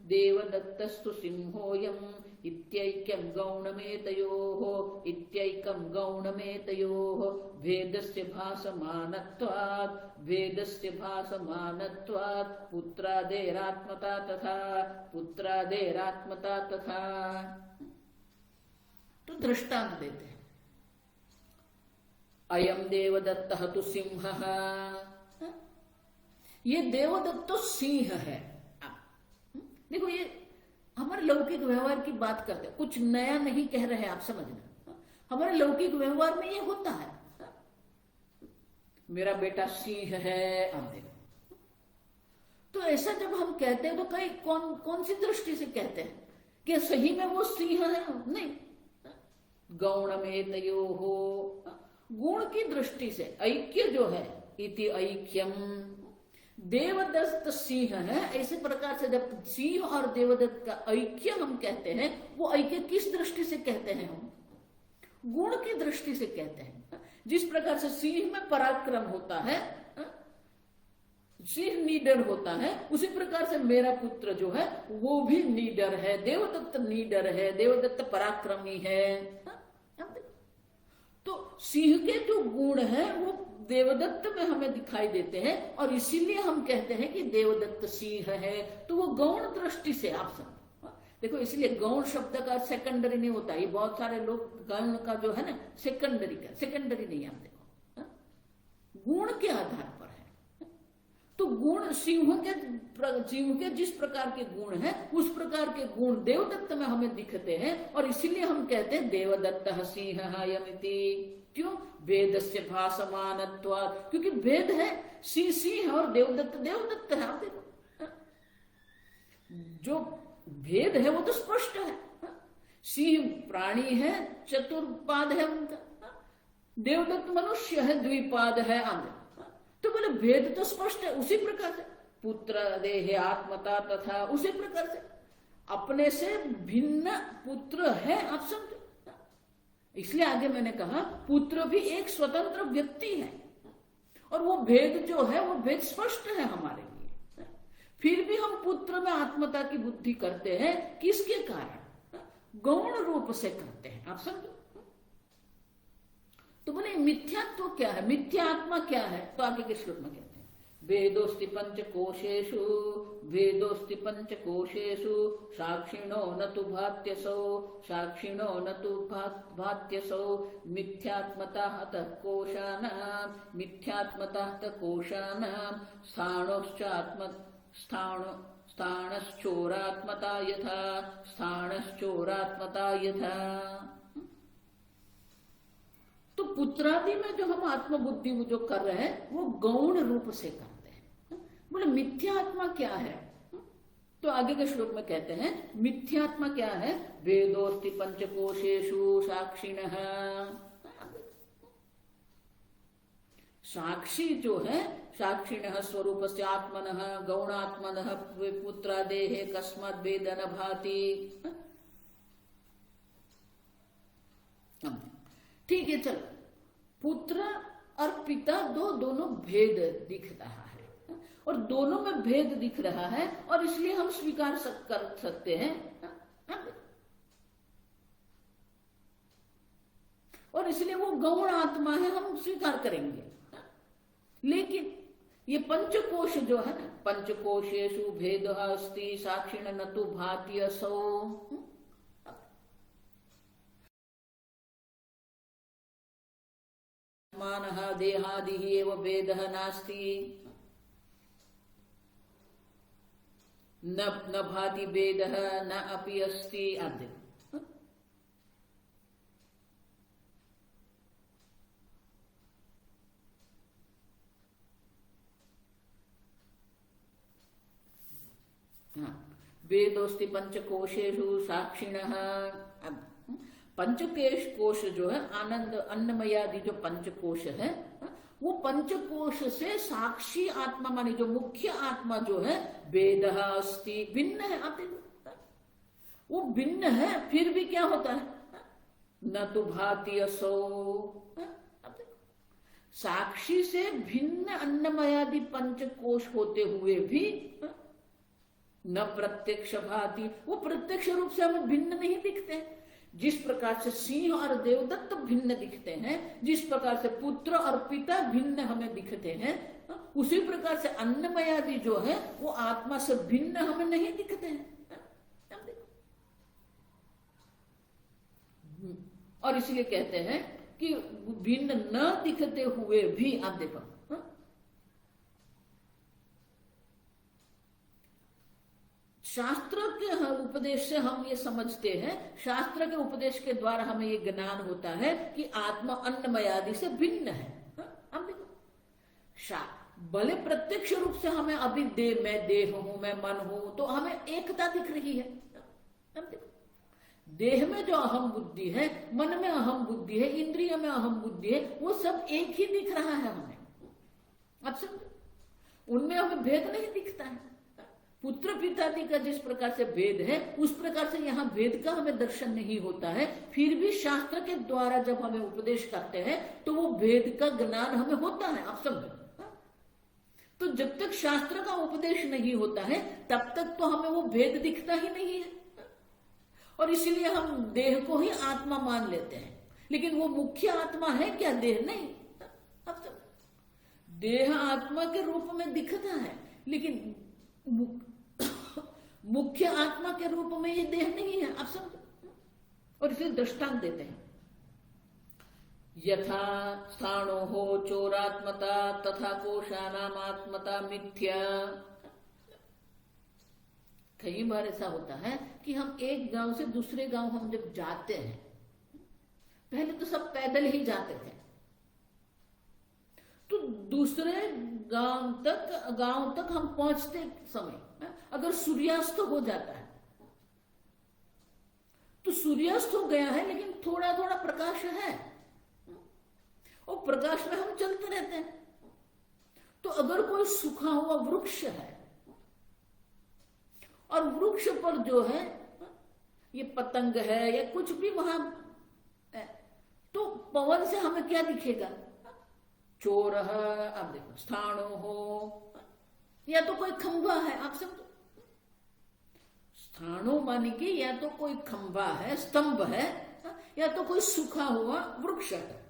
देवदत्तस्तु सिंहोयम इत्यैक्यं गौणमेतयोः इत्यैकं गौणमेतयोः भेदस्य भासमानत्वात् भेदस्य भासमानत्वात् पुत्रादेरात्मता तथा पुत्रादेरात्मता तथा। तो दृष्टांत देते हैं, अयम देवदत्तः तु सिंहः, ये देवदत्त तो सिंह है। देखो, ये हमारे लौकिक व्यवहार की बात करते हैं, कुछ नया नहीं कह रहे हैं, आप समझना। हमारे लौकिक व्यवहार में ये होता है, मेरा बेटा सिंह है। आप देखो, तो ऐसा जब हम कहते हैं तो कई कौन सी दृष्टि से कहते हैं कि सही में वो सिंह है? नहीं, गौण में तयो हो, गुण की दृष्टि से ऐक्य जो है, इति ऐक्यम, देवदत्त सिंह है। ऐसे प्रकार से जब सिंह और देवदत्त का ऐक्य हम कहते हैं, वो ऐक्य किस दृष्टि से कहते हैं? हम गुण की दृष्टि से कहते हैं। जिस प्रकार से सिंह में पराक्रम होता है, सिंह निडर होता है, उसी प्रकार से मेरा पुत्र जो है वो भी निडर है। देवदत्त निडर है, देवदत्त पराक्रमी है। तो सिंह के जो गुण है वो देवदत्त में हमें दिखाई देते हैं, और इसीलिए हम कहते हैं कि देवदत्त सिंह है। तो वो गौण दृष्टि से आप समझो, देखो इसलिए गौण शब्द का सेकेंडरी नहीं होता। ये बहुत सारे लोग गौण का जो है ना सेकेंडरी का, सेकेंडरी नहीं, आप देखो गुण के आधार पर है। तो गुण सिंह के जिस प्रकार के गुण हैं उस प्रकार के गुण देवदत्त में हमें दिखते हैं, और इसीलिए हम कहते हैं देवदत्त सिंह यमिति। क्यों? वेद से भासमानत्वात्, क्योंकि वेद है सिंह और देवदत्त देवदत्त है। आप देखो जो भेद है वो तो स्पष्ट है। सिंह प्राणी है, चतुर्पाद है उनका, देवदत्त मनुष्य है, द्विपाद है आंध्र। तो बोले भेद तो स्पष्ट है। उसी प्रकार से पुत्र देह आत्मता तथा उसी प्रकार से अपने से भिन्न पुत्र है, आप समझो। इसलिए आगे मैंने कहा पुत्र भी एक स्वतंत्र व्यक्ति है, और वो भेद जो है वो भेद स्पष्ट है हमारे लिए। फिर भी हम पुत्र में आत्मता की बुद्धि करते हैं, किसके कारण? गौण रूप से करते हैं, आप समझो। तो बोले मिथ्यात्व क्या है, मिथ्या आत्मा क्या है? तो आगे के श्लोक में कहते हैं वेदोस्ति पंचकोशेषु, वेदोस्ति पंचकोशेषु साक्षिणो न तु भात्यसौ, साक्षिणो न तु भात्यसौ मिथ्यात्मतः अतः कोशानां, मिथ्यात्मतः कोशानां स्थाणश्चोरात्मता यथा, स्थाणश्चोरात्मता यथा। तो पुत्रादि में जो हम आत्मबुद्धि जो कर रहे हैं वो गौण रूप से करते हैं। बोले मिथ्यात्मा क्या है? तो आगे के श्लोक में कहते हैं मिथ्यात्मा क्या है? वेदोस्ति पंचकोशेषु साक्षिणः, साक्षी जो है साक्षिणः स्वरूपस्य आत्मनः गौणात्मनः पुत्रादेः कस्माद् वेद न भाति। ठीक है, चलो पुत्र और पिता दोनों भेद दिख रहा है, और दोनों में भेद दिख रहा है, और इसलिए हम स्वीकार कर सकते हैं, और इसलिए वो गौण आत्मा है, हम स्वीकार करेंगे। लेकिन ये पंचकोश जो है ना, पंचकोशेषु भेद अस्ति साक्षिण न तु भाति असौ। मानः देहादिः एव भेदः नास्ति, न भाति भेदः न अपि अस्ति। आदि वेदोस्ति पंचकोशेषु साक्षिणः। पंचकेश कोश जो है आनंद अन्नमयादि जो पंचकोश है, वो पंचकोश से साक्षी आत्मा मानी जो मुख्य आत्मा जो है वेदः अस्ति भिन्न है। आप वो भिन्न है, फिर भी क्या होता है? न तो भाति असौ, साक्षी से भिन्न अन्नमयादि पंचकोश होते हुए भी न प्रत्यक्ष भाति, वो प्रत्यक्ष रूप से हमें भिन्न नहीं दिखते। जिस प्रकार से सिंह और देवदत्त भिन्न दिखते हैं, जिस प्रकार से पुत्र और पिता भिन्न हमें दिखते हैं, उसी प्रकार से अन्नमयादि जो है वो आत्मा से भिन्न हमें नहीं दिखते हैं। और इसलिए कहते हैं कि भिन्न न दिखते हुए भी, आप देखो शास्त्र के उपदेश से हम ये समझते हैं, शास्त्र के उपदेश के द्वारा हमें ये ज्ञान होता है कि आत्मा अन्नमयादि से भिन्न है। हम देखो भले प्रत्यक्ष रूप से हमें अभी मैं देह हूं, मैं मन हूं, तो हमें एकता दिख रही है। हम देखो देह में जो अहम बुद्धि है, मन में अहम बुद्धि है, इंद्रिय में अहम बुद्धि है, वो सब एक ही दिख रहा है हमें। अब समझो, उनमें हमें भेद नहीं दिखता है। पुत्र पितादि का जिस प्रकार से भेद है, उस प्रकार से यहाँ भेद का हमें दर्शन नहीं होता है। फिर भी शास्त्र के द्वारा जब हमें उपदेश करते हैं तो वो भेद का ज्ञान हमें होता है। आप समझो, तो जब तक शास्त्र का उपदेश नहीं होता है तब तक तो हमें वो भेद दिखता ही नहीं है, और इसलिए हम देह को ही आत्मा मान लेते हैं। लेकिन वो मुख्य आत्मा है क्या? देह नहीं। अब तो देह आत्मा के रूप में दिखता है, लेकिन मुख्य आत्मा के रूप में ये देह नहीं है। आप समझो, और इसलिए दृष्टांत देते हैं, यथा स्थाणो हो चोरात्मता तथा कोशानाम आत्मता मिथ्या। कई बार ऐसा होता है कि हम एक गांव से दूसरे गांव हम जब जाते हैं, पहले तो सब पैदल ही जाते थे, तो दूसरे गांव तक हम पहुंचते समय अगर सूर्यास्त हो जाता है, तो सूर्यास्त हो गया है लेकिन थोड़ा थोड़ा प्रकाश है, और प्रकाश में हम चलते रहते हैं। तो अगर कोई सूखा हुआ वृक्ष है और वृक्ष पर जो है ये पतंग है या कुछ भी वहां है, तो पवन से हमें क्या दिखेगा? चोर है। अब देखो, स्थाणो हो, या तो कोई खंभा है। आप समझो, स्थाणो माने कि या तो कोई खंभा है, स्तंभ है, या तो कोई सूखा हुआ वृक्ष है।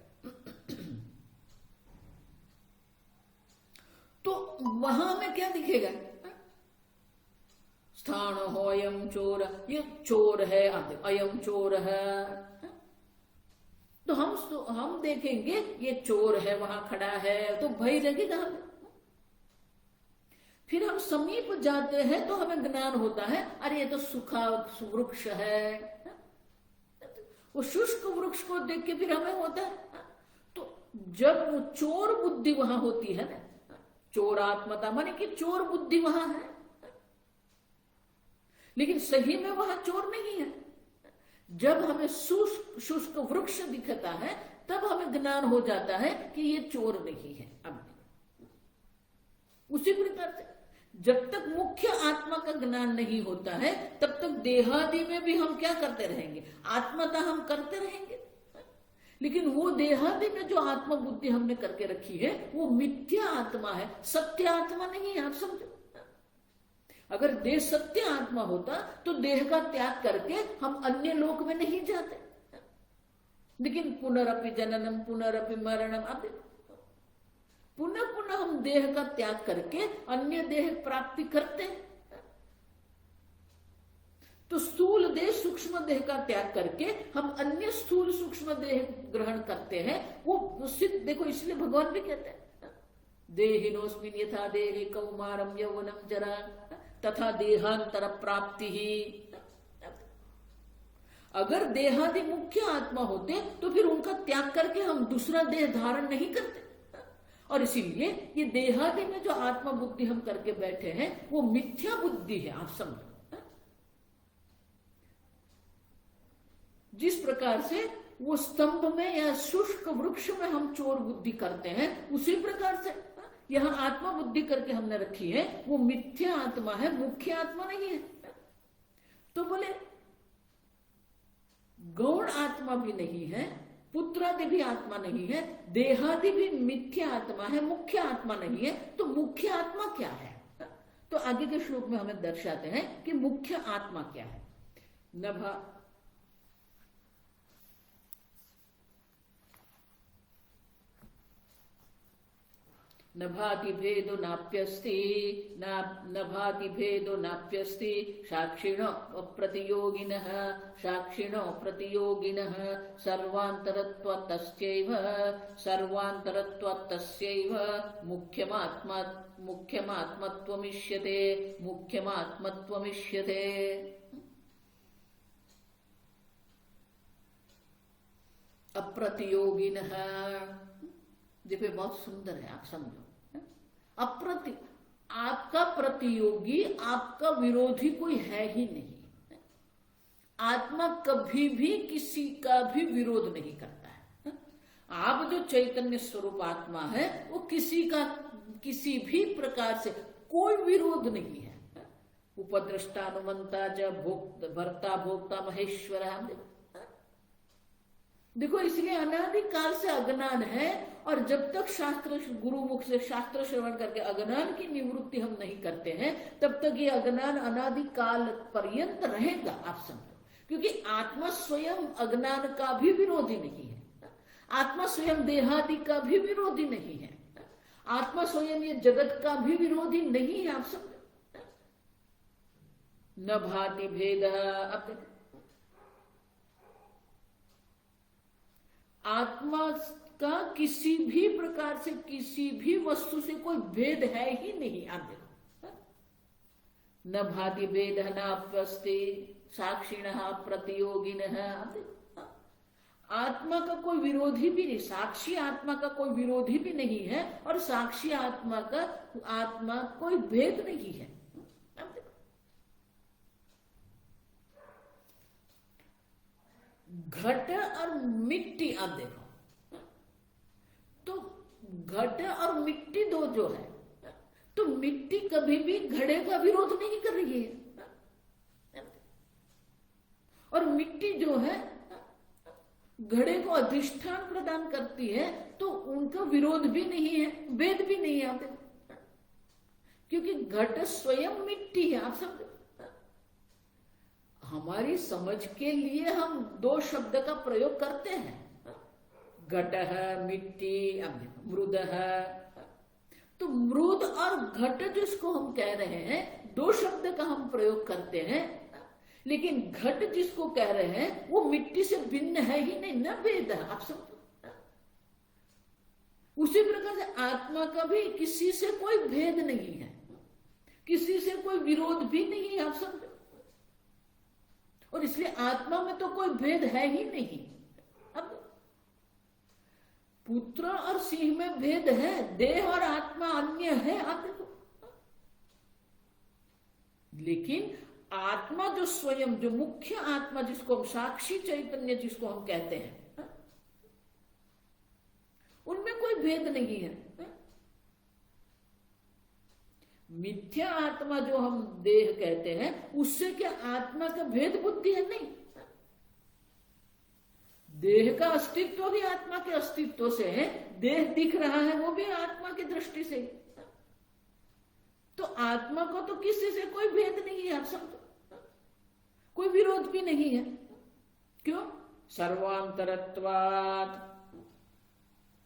तो वहां हमें क्या दिखेगा? स्थान हो अयम चोर, ये चोर है। अयम चोर है, तो हम देखेंगे ये चोर है, वहां खड़ा है, तो भय लगेगा हमें। फिर हम समीप जाते हैं तो हमें ज्ञान होता है, अरे ये तो सूखा वृक्ष है। वो शुष्क वृक्ष को देख के फिर हमें होता है। तो जब वो चोर बुद्धि वहां होती है ना, चोरात्मता माने कि चोर बुद्धि वहां है, लेकिन सही में वहां चोर नहीं है। जब हमें शुष्क वृक्ष दिखता है तब हमें ज्ञान हो जाता है कि ये चोर नहीं है। अब उसी प्रकार से जब तक मुख्य आत्मा का ज्ञान नहीं होता है तब तक देहादि में भी हम क्या करते रहेंगे? आत्मता हम करते रहेंगे। लेकिन वो देहादि में जो आत्मा बुद्धि हमने करके रखी है वो मिथ्या आत्मा है, सत्य आत्मा नहीं है। आप समझो, अगर देह सत्य आत्मा होता तो देह का त्याग करके हम अन्य लोक में नहीं जाते। लेकिन पुनरपि जननम पुनरपि मरणम, अब पुनः पुनः हम देह का त्याग करके अन्य देह प्राप्ति करते हैं। तो स्थूल देह सूक्ष्म देह का त्याग करके हम अन्य स्थूल सूक्ष्म देह ग्रहण करते हैं। वो सिद्ध देखो, इसलिए भगवान भी कहते हैं देहिनोस्मिन यथा देहि कौमारम यौवनम जरा तथा देहांतर प्राप्ति ही। अगर देहादि मुख्य आत्मा होते तो फिर उनका त्याग करके हम दूसरा देह धारण नहीं करते। और इसीलिए ये देहादि में जो आत्मा बुद्धि हम करके बैठे हैं वो मिथ्या बुद्धि है। आप समझो, जिस प्रकार से वो स्तंभ में या शुष्क वृक्ष में हम चोर बुद्धि करते हैं, उसी प्रकार से यहां आत्मा बुद्धि करके हमने रखी है वो मिथ्या आत्मा है, मुख्य आत्मा नहीं है। तो बोले गौण आत्मा भी नहीं है, पुत्रादि भी आत्मा नहीं है, देहादि भी मिथ्या आत्मा है, मुख्य आत्मा नहीं है। तो मुख्य आत्मा क्या है? तो आगे के श्लोक में हमें दर्शाते हैं कि मुख्य आत्मा क्या है। नभाति भेदो नाप्यस्ति नभाति भेदो नाप्यस्ति साक्षिणो प्रतियोगिनः साक्षिणो प्रतियोगिनः सर्वान्तरत्वतस्यैव सर्वान्तरत्वतस्यैव मुख्यमात्मत्वमिष्यते मुख्यमात्मत्वमिष्यते। अप्रतियोगिनः, देखो बहुत सुंदर है, आप समझो। आपका प्रतियोगी, आपका विरोधी कोई है ही नहीं। आत्मा कभी भी किसी का भी विरोध नहीं करता है। आप जो चैतन्य स्वरूप आत्मा है वो किसी का किसी भी प्रकार से कोई विरोध नहीं है। उपद्रष्टानुमंता च भर्ता भोक्ता महेश्वर, देखो इसलिए अनादिकाल से अज्ञान है, और जब तक शास्त्र गुरु मुख से शास्त्र श्रवण करके अज्ञान की निवृत्ति हम नहीं करते हैं, तब तक ये अज्ञान अनादिकाल पर्यंत रहेगा। आप समझो, क्योंकि आत्मा स्वयं अज्ञान का भी विरोधी नहीं है, आत्मा स्वयं देहादि का भी विरोधी नहीं है, आत्मा स्वयं ये जगत का भी विरोधी नहीं है। आप समझो, न भाति भेद। आत्मा का किसी भी प्रकार से किसी भी वस्तु से कोई भेद है ही नहीं। आप देखो, न भाति भेद न अपस्ति साक्षिणः प्रतियोगिनः। आत्मा का कोई विरोधी भी नहीं, साक्षी आत्मा का कोई विरोधी भी नहीं है, और साक्षी आत्मा का कोई भेद नहीं है। घट और मिट्टी, आप देखो, तो घट और मिट्टी दो जो है, तो मिट्टी कभी भी घड़े का विरोध नहीं कर रही है, और मिट्टी जो है घड़े को अधिष्ठान प्रदान करती है, तो उनका विरोध भी नहीं है, भेद भी नहीं है। आप देखो, क्योंकि घट स्वयं मिट्टी है। आप समझो, हमारी समझ के लिए हम दो शब्द का प्रयोग करते हैं, घटः मिट्टी, मृदः। तो मृद और घट जिसको हम कह रहे हैं, दो शब्द का हम प्रयोग करते हैं, लेकिन घट जिसको कह रहे हैं वो मिट्टी से भिन्न है ही नहीं, न भेद है। आप समझो, उसी प्रकार से आत्मा का भी किसी से कोई भेद नहीं है, किसी से कोई विरोध भी नहीं है। आप समझो, और इसलिए आत्मा में तो कोई भेद है ही नहीं। अब पुत्र और सिंह में भेद है, देह और आत्मा अन्य है। आप देखो, लेकिन आत्मा जो स्वयं, जो मुख्य आत्मा जिसको हम साक्षी चैतन्य जिसको हम कहते हैं, उनमें कोई भेद नहीं है। मिथ्या आत्मा जो हम देह कहते हैं, उससे क्या आत्मा का भेद बुद्धि है? नहीं। देह का अस्तित्व भी आत्मा के अस्तित्व से है, देह दिख रहा है वो भी आत्मा की दृष्टि से, तो आत्मा को तो किसी से कोई भेद नहीं है। आप समझो, कोई विरोध भी नहीं है। क्यों? सर्वांतरत्वात्।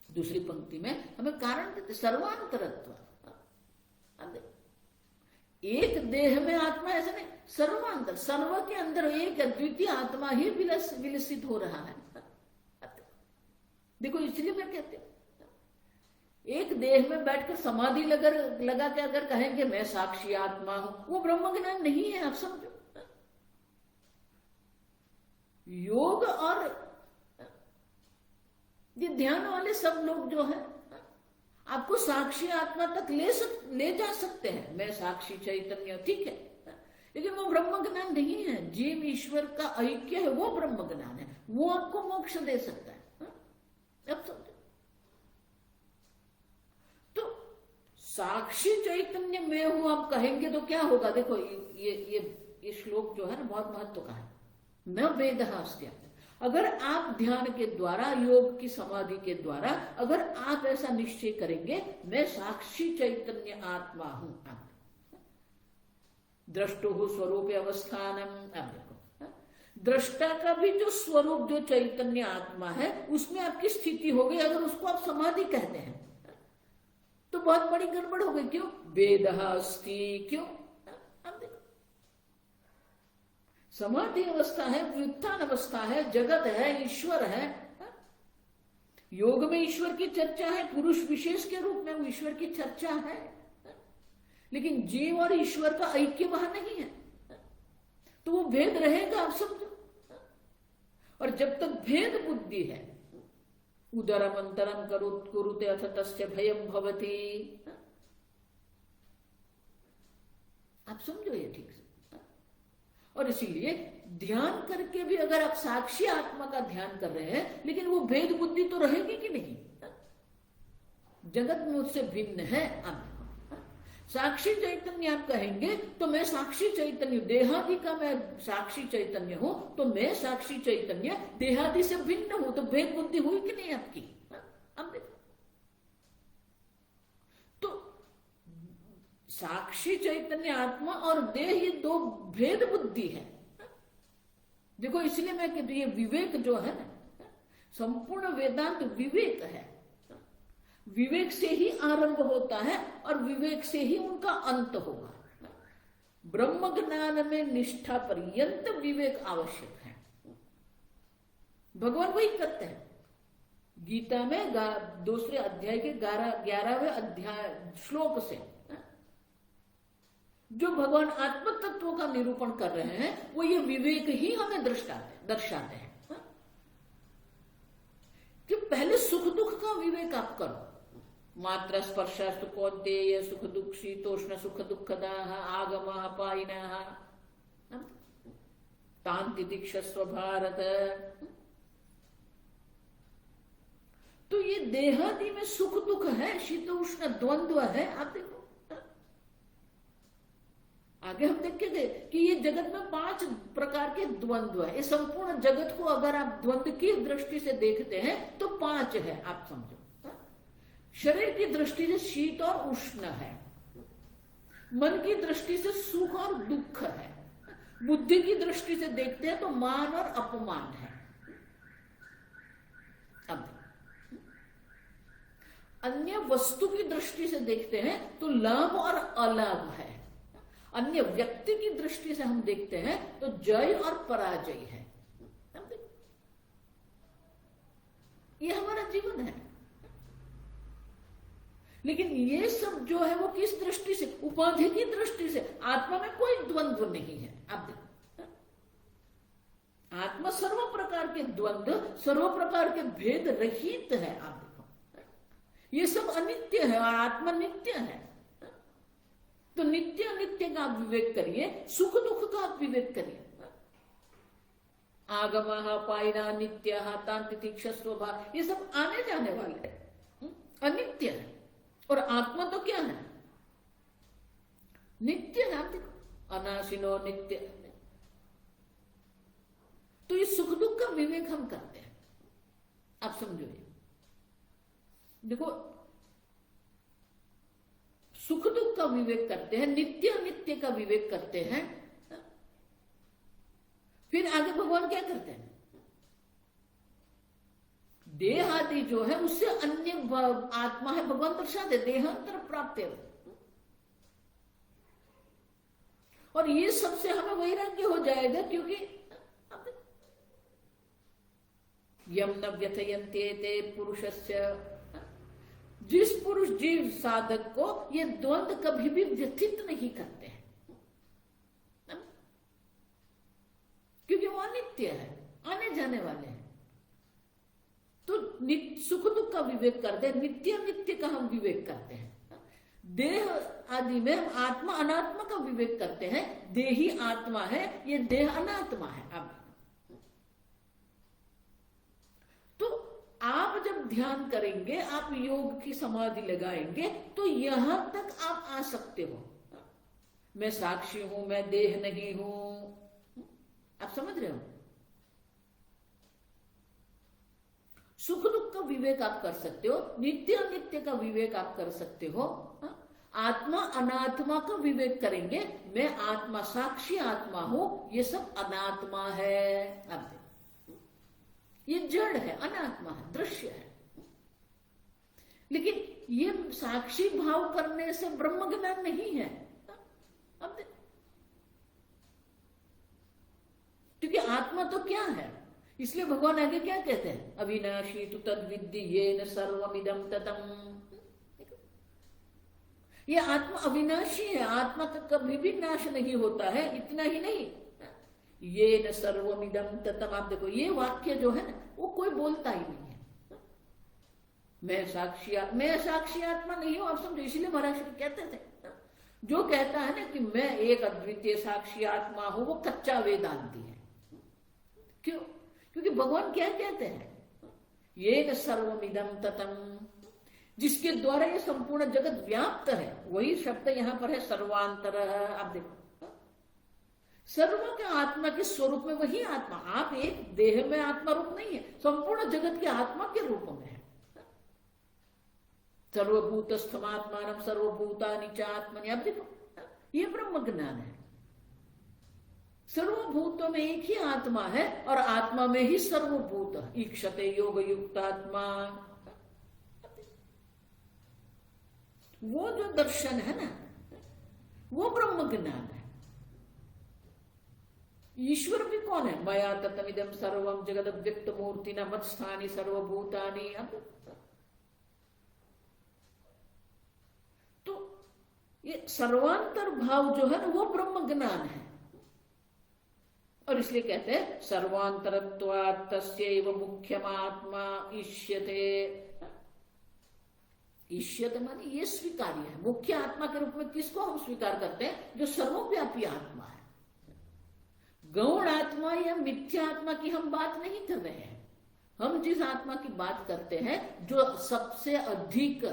दूसरी पंक्ति में हमें कारण देते, सर्वांतरत्वात्। एक देह में आत्मा ऐसा नहीं, सर्वांतर, सर्व के अंदर एक द्वितीय आत्मा ही विलसित हो रहा है। देखो, इसलिए मैं कहती हूं, एक देह में बैठकर समाधि लगा के अगर कहेंगे मैं साक्षी आत्मा हूं, वो ब्रह्म ज्ञान नहीं है। आप समझो, योग और ये ध्यान वाले सब लोग जो है आपको साक्षी आत्मा तक ले जा सकते हैं। मैं साक्षी चैतन्य, ठीक है, लेकिन वो ब्रह्म ज्ञान नहीं है। जीव ईश्वर का ऐक्य है, वो ब्रह्म ज्ञान है, वो आपको मोक्ष दे सकता है। अब समझो, तो साक्षी चैतन्य मैं हूं आप कहेंगे तो क्या होगा? देखो, ये श्लोक जो है ना, बहुत महत्व का है। न वेदः अस्ति। अगर आप ध्यान के द्वारा, योग की समाधि के द्वारा अगर आप ऐसा निश्चय करेंगे, मैं साक्षी चैतन्य आत्मा हूं, द्रष्टुः स्वरूपे अवस्थानम। अब देखो, दृष्टा का भी जो स्वरूप, जो चैतन्य आत्मा है, उसमें आपकी स्थिति हो गई। अगर उसको आप समाधि कहते हैं तो बहुत बड़ी गड़बड़ हो गई। क्यों? वेदः अस्ति। क्यों? अब देखो, समाधि अवस्था है, व्युत्थान अवस्था है, जगत है, ईश्वर है। योग में ईश्वर की चर्चा है, पुरुष विशेष के रूप में ईश्वर की चर्चा है, लेकिन जीव और ईश्वर का ऐक्य वहां नहीं है, तो वो भेद रहेगा। आप समझो, और जब तक भेद बुद्धि है, उदरम अंतरम कुरुते अथ तस्य भयम भवति। आप समझो ये ठीक से। और इसीलिए ध्यान करके भी अगर आप साक्षी आत्मा का ध्यान कर रहे हैं, लेकिन वो भेद बुद्धि तो रहेगी कि नहीं? जगत मुझसे भिन्न है। अब साक्षी चैतन्य आप कहेंगे तो मैं साक्षी चैतन्य, देहादि का मैं साक्षी चैतन्य हूं, तो मैं साक्षी चैतन्य देहादि से भिन्न हूं, तो भेद बुद्धि हुई कि नहीं आपकी? अब देखो, तो साक्षी चैतन्य आत्मा और देह, ये दो भेद बुद्धि है। देखो इसलिए मैं कहती हूं ये विवेक जो है ना, संपूर्ण वेदांत विवेक है। विवेक से ही आरंभ होता है और विवेक से ही उनका अंत होगा। ब्रह्म ज्ञान में निष्ठा पर्यंत विवेक आवश्यक है। भगवान वही कहते हैं गीता में दूसरे अध्याय के 11वें अध्याय श्लोक से, जो भगवान आत्म तत्व का निरूपण कर रहे हैं वो ये विवेक ही हमें दर्शाते हैं कि पहले सुख दुख का विवेक आप करो। मात्रा स्पर्शा सुखोदेय सुख दुख शीतोष्ण सुख दुखदाः आगमः पायिनः तान् तितिक्षस्व भारत। तो ये देहादि में सुख दुख है, शीतोष्ण द्वंद्व है। आप देखो आगे हम देखेंगे कि ये जगत में 5 प्रकार के द्वंद्व है। ये संपूर्ण जगत को अगर आप द्वंद्व की दृष्टि से देखते हैं तो 5 है, आप समझो। शरीर की दृष्टि से शीत और उष्ण है, मन की दृष्टि से सुख और दुख है, बुद्धि की दृष्टि से देखते हैं तो मान और अपमान है। अब अन्य वस्तु की दृष्टि से देखते हैं तो लाभ और अलाभ है। अन्य व्यक्ति की दृष्टि से हम देखते हैं तो जय और पराजय है। ये हमारा जीवन है। लेकिन ये सब जो है वो किस दृष्टि से? उपाधि की दृष्टि से। आत्मा में कोई द्वंद्व नहीं है। आप देखो आत्मा सर्व प्रकार के द्वंद्व, सर्व प्रकार के भेद रहित है। आप देखो ये सब अनित्य है और आत्मा नित्य है। तो नित्य अनित्य का आप विवेक करिए, सुख दुख का आप विवेक करिए। आगमः पायिनः नित्यः तान् तितिक्षस्व भारत, ये सब आने जाने वाले हैं, अनित्य है। और आत्मा तो क्या है? नित्य है। आप देखो अनाशिनो नित्य। तो ये सुख दुख का विवेक हम करते हैं। आप समझो ये देखो, सुख दुख का विवेक करते हैं, नित्य अनित्य का विवेक करते हैं। फिर आगे भगवान क्या करते हैं? देह आदि जो है उससे अन्य आत्मा है, भगवान दर्शाते देहांतर प्राप्त। और ये सबसे हमें वैराग्य हो जाएगा, क्योंकि यम न व्यथयन्ते ते पुरुषस्य, जिस पुरुष जीव साधक को ये द्वंद्व कभी भी व्यथित नहीं करते हैं, क्योंकि वो अनित्य है, आने जाने वाले हैं। तो सुख दुख का विवेक करते हैं, नित्य नित्य का हम विवेक करते हैं। देह आदि में हम आत्मा अनात्मा का विवेक करते हैं। देही आत्मा है, ये देह अनात्मा है। अब तो आप जब ध्यान करेंगे, आप योग की समाधि लगाएंगे, तो यहां तक आप आ सकते हो। मैं साक्षी हूं, मैं देह नहीं हूं। आप समझ रहे हो? सुख दुख का विवेक आप कर सकते हो, नित्य अनित्य का विवेक आप कर सकते हो। आत्मा अनात्मा का विवेक करेंगे, मैं आत्मा साक्षी आत्मा हूं, ये सब अनात्मा है। अब ये जड़ है, अनात्मा है, दृश्य है। लेकिन ये साक्षी भाव करने से ब्रह्म ज्ञान नहीं है। अब क्योंकि आत्मा तो क्या है? इसलिए भगवान आगे क्या कहते हैं? अविनाशी तु तद्विद्धि येन सर्वमिदं ततम्। ये आत्मा अविनाशी है, आत्मा का कभी भी नाश नहीं होता है। इतना ही नहीं, येन सर्वमिदं ततम्। आप देखो ये वाक्य जो है ना, वो कोई बोलता ही नहीं है। मैं साक्षी आत्मा नहीं हूं। आप समझो, इसलिए महाराज कहते थे, जो कहता है ना कि मैं एक अद्वितीय साक्षी आत्मा हूं, वो कच्चा वेदांती है। क्यों? क्योंकि भगवान क्या कहते हैं? येन सर्वमिदं ततम्, जिसके द्वारा ये संपूर्ण जगत व्याप्त है, वही शब्द यहां पर है सर्वांतर। आप देखो, सर्व के आत्मा के स्वरूप में वही आत्मा, आप एक देह में आत्मा रूप नहीं है, संपूर्ण जगत के आत्मा के रूप में है। सर्वभूतस्थमात्मानम सर्वभूतानि च आत्मनि। आप देखो, ये ब्रह्म ज्ञान है। सर्वभूतों में एक ही आत्मा है और आत्मा में ही सर्वभूत। ईक्षते योग युक्त आत्मा, वो जो दर्शन है ना, वो ब्रह्म ज्ञान है। ईश्वर भी कौन है? मया ततमिदं सर्वम जगद व्यक्त मूर्ति न मत्स्थानि सर्वभूतानि। तो ये सर्वांतर भाव जो है ना, वो ब्रह्म ज्ञान है। और इसलिए कहते हैं सर्वांतरत्वात् तस्यैव मुख्यमात्मा ईष्यते। ईष्यते माने ये स्वीकार्य है। मुख्य आत्मा के रूप में किसको हम स्वीकार करते हैं? जो सर्वव्यापी आत्मा है। गौण आत्मा या मिथ्या आत्मा की हम बात नहीं कर रहे हैं। हम जिस आत्मा की बात करते हैं, जो सबसे अधिक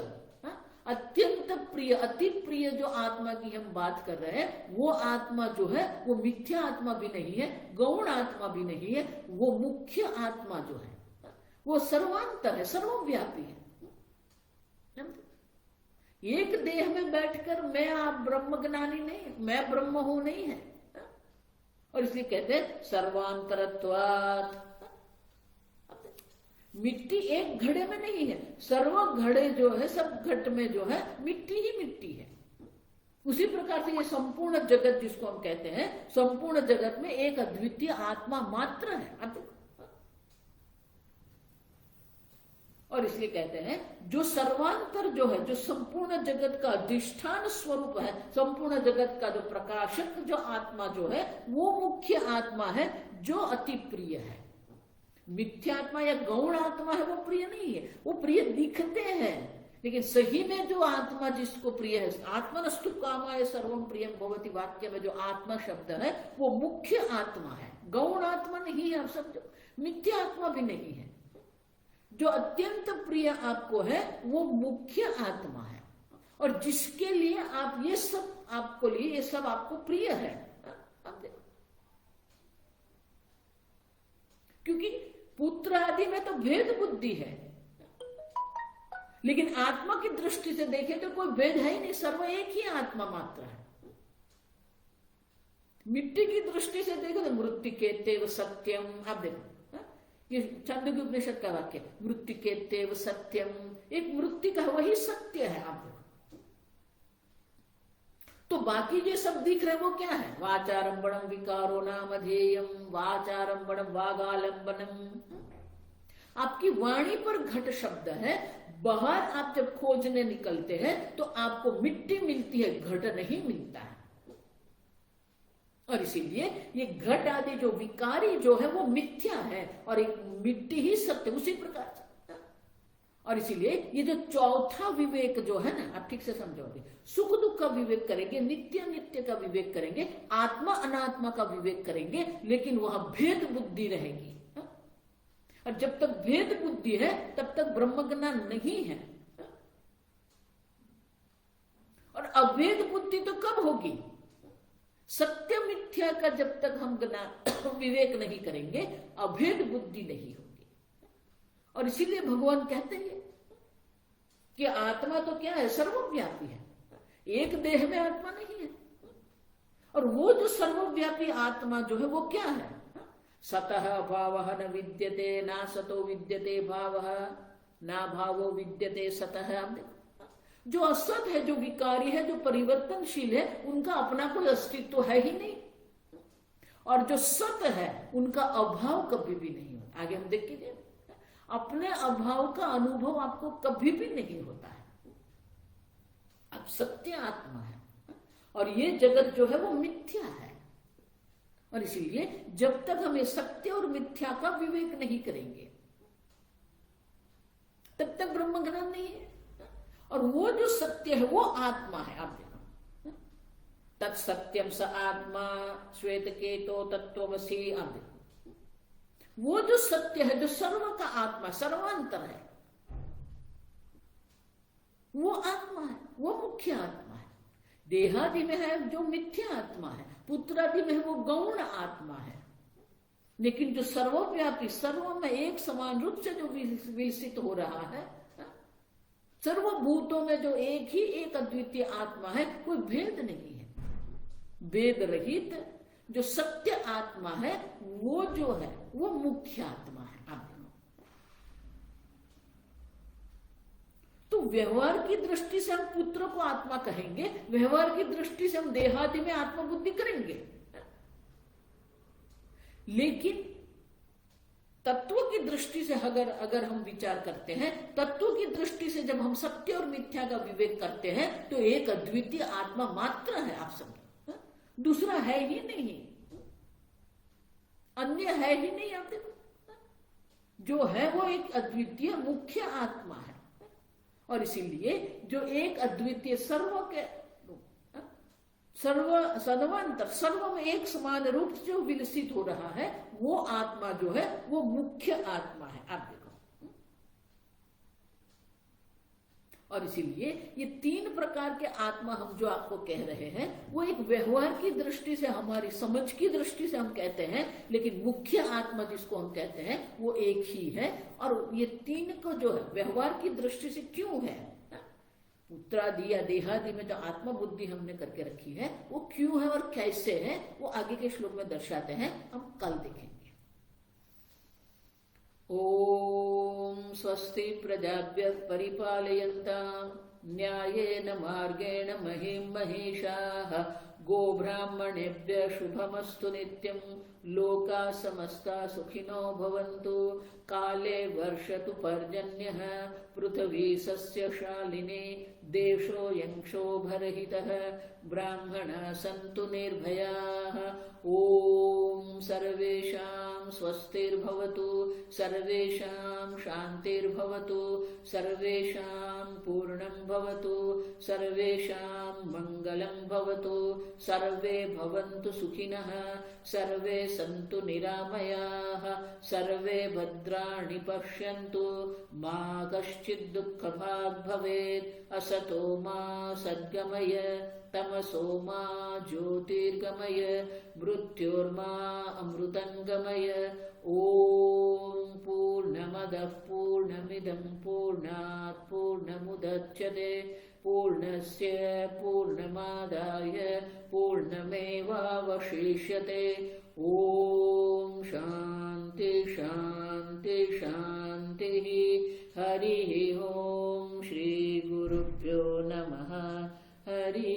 अत्यंत प्रिय, अति प्रिय जो आत्मा की हम बात कर रहे हैं, वो आत्मा जो है वो मिथ्या आत्मा भी नहीं है, गौण आत्मा भी नहीं है। वो मुख्य आत्मा जो है वो सर्वांतर है, सर्वव्यापी है। एक देह में बैठकर मैं आप ब्रह्म ज्ञानी नहीं, मैं ब्रह्म हूं नहीं है। और इसलिए कहते हैं सर्वांतरत्वात्। मिट्टी एक घड़े में नहीं है, सर्व घड़े जो है, सब घट में जो है मिट्टी ही मिट्टी है। उसी प्रकार से ये संपूर्ण जगत जिसको हम कहते हैं, संपूर्ण जगत में एक अद्वितीय आत्मा मात्र है। और इसलिए कहते हैं जो सर्वांतर जो है, जो संपूर्ण जगत का अधिष्ठान स्वरूप है, संपूर्ण जगत का जो प्रकाशक जो आत्मा जो है, वो मुख्य आत्मा है जो अति प्रिय है। मिथ्या आत्मा या गौण आत्मा है वो प्रिय नहीं है। वो प्रिय दिखते हैं, लेकिन सही में जो आत्मा जिसको प्रिय है, आत्मनस्तु कामाय सर्वम प्रियम भवति वाक्य में जो आत्मा शब्द है वो मुख्य आत्मा है, गौण आत्मा नहीं है। आप समझो, मिथ्या आत्मा भी नहीं है। जो अत्यंत प्रिय आपको है वो मुख्य आत्मा है, और जिसके लिए आप ये सब आपको लिए ये सब आपको प्रिय है। आप देखो, क्योंकि पुत्र आदि में तो भेद बुद्धि है, लेकिन आत्मा की दृष्टि से देखें तो कोई भेद है ही नहीं, सर्व एक ही आत्मा मात्र है। मिट्टी की दृष्टि से देखो तो मृत्तिकेत्येव सत्यम। आप देखो, ये छांदोग्य उपनिषद का वाक्य, मृत्तिकेत्येव सत्यम, एक मृत्यु का वही सत्य है। आप देखो, तो बाकी ये सब दिख रहे वो क्या है? वाचारंभणम विकारो नामधेयम, वाचारंभणम वागालंबनम। आपकी वाणी पर घट शब्द है। बाहर आप जब खोजने निकलते हैं तो आपको मिट्टी मिलती है, घट नहीं मिलता है। और इसीलिए ये घट आदि जो विकारी जो है वो मिथ्या है, और एक मिट्टी ही सत्य, उसी प्रकार से। और इसीलिए ये जो चौथा विवेक जो है ना, आप ठीक से समझोगे, सुख दुख का विवेक करेंगे, नित्य नित्य का विवेक करेंगे, आत्मा अनात्मा का विवेक करेंगे, लेकिन वहां भेद बुद्धि रहेगी। और जब तक भेद बुद्धि है तब तक ब्रह्म ज्ञान नहीं है। और अभेद बुद्धि तो कब होगी? सत्य मिथ्या का जब तक हम विवेक नहीं करेंगे, अभेद बुद्धि नहीं होगी। और इसीलिए भगवान कहते हैं कि आत्मा तो क्या है? सर्वव्यापी है, एक देह में आत्मा नहीं है। और वो जो सर्वव्यापी आत्मा जो है वो क्या है? सतः भावः न विद्यते, ना सतो विद्यते भावः, ना भावो विद्यते सतः। जो असत है, जो विकारी है, जो परिवर्तनशील है, उनका अपना कोई अस्तित्व है ही नहीं। और जो सत है उनका अभाव कभी भी नहीं होता। आगे हम देखेंगे, अपने अभाव का अनुभव आपको कभी भी नहीं होता है। अब सत्य आत्मा है और ये जगत जो है वो मिथ्या है। और इसीलिए जब तक हमें सत्य और मिथ्या का विवेक नहीं करेंगे तब तक ब्रह्म ज्ञान नहीं है। और वो जो सत्य है वो आत्मा है। आप देखो, तत्सत्यम स आत्मा श्वेत केतो तत्वमसि। आप देखो, वो जो सत्य है, जो सर्व का आत्मा, सर्वांतर है, वो आत्मा है, वो मुख्य आत्मा है। देहादि में है जो मिथ्या आत्मा है, पुत्रादि में है वो गौण आत्मा है। लेकिन जो सर्वव्यापी, सर्व में एक समान रूप से जो विलसित हो रहा है, सर्वभूतों में जो एक ही एक अद्वितीय आत्मा है, कोई भेद नहीं है। भेद रहित जो सत्य आत्मा है, वो जो है वो मुख्य आत्मा है। आप देखो, तो व्यवहार की दृष्टि से हम पुत्र को आत्मा कहेंगे, व्यवहार की दृष्टि से हम देहादि में आत्मबुद्धि करेंगे। लेकिन तत्व की दृष्टि से अगर हम विचार करते हैं, तत्व की दृष्टि से जब हम सत्य और मिथ्या का विवेक करते हैं, तो एक अद्वितीय आत्मा मात्र है। आप समझो, दूसरा है ही नहीं, अन्य है ही नहीं। आप देखो, जो है वो एक अद्वितीय मुख्य आत्मा है। और इसीलिए जो एक अद्वितीय सर्वांतर, सर्व में एक समान रूप से जो विलसित हो रहा है, वो आत्मा जो है वो मुख्य आत्मा है। आप देखो, और इसीलिए ये तीन प्रकार के आत्मा हम जो आपको कह रहे हैं, वो एक व्यवहार की दृष्टि से, हमारी समझ की दृष्टि से हम कहते हैं, लेकिन मुख्य आत्मा जिसको हम कहते हैं वो एक ही है। और ये तीन को जो है व्यवहार की दृष्टि से क्यों है, पुत्रादि या देहादि में जो आत्मा बुद्धि हमने करके रखी है, वो क्यों है और कैसे है, वो आगे के श्लोक में दर्शाते हैं, हम कल देखेंगे। ओम स्वस्ति प्रजाभ्यः परिपालयन्ताम् न्यायेन मार्गेण महीं महिषाः गोब्राह्मणेभ्यः शुभमस्तु नित्यम् लोकाः समस्ताः सुखिनो भवन्तु काले वर्षतु पर्जन्यः पृथिवी सस्यशालिनी देशो यंक्षोभरहितः ब्राह्मणाः सन्तु निर्भयाः। ओम सर्वेषां स्वस्तिर्भवतु, सर्वेषां शान्तिर्भवतु, सर्वेषां पूर्णं भवतु, सर्वेषां मङ्गलं भवतु, सर्वे भवन्तु सुखिनः, सर्वे सन्तु निरामयाः, सर्वे भद्राणि पश्यन्तु, मा कश्चित् दुःखभाग् भवेत्। असतो मा सद्गमय, तमसो मा ज्योतिर्गमय, मृत्योर्मा अमृतंगमय। ओम पूर्णमदः पूर्णमिदं पूर्णात् पूर्णमुदच्यते पूर्णस्य पूर्णमादाय पूर्णमेवावशिष्यते। ओम शांति शांति शांति। हरि ओम। श्री गुरुभ्यो नमः। हरि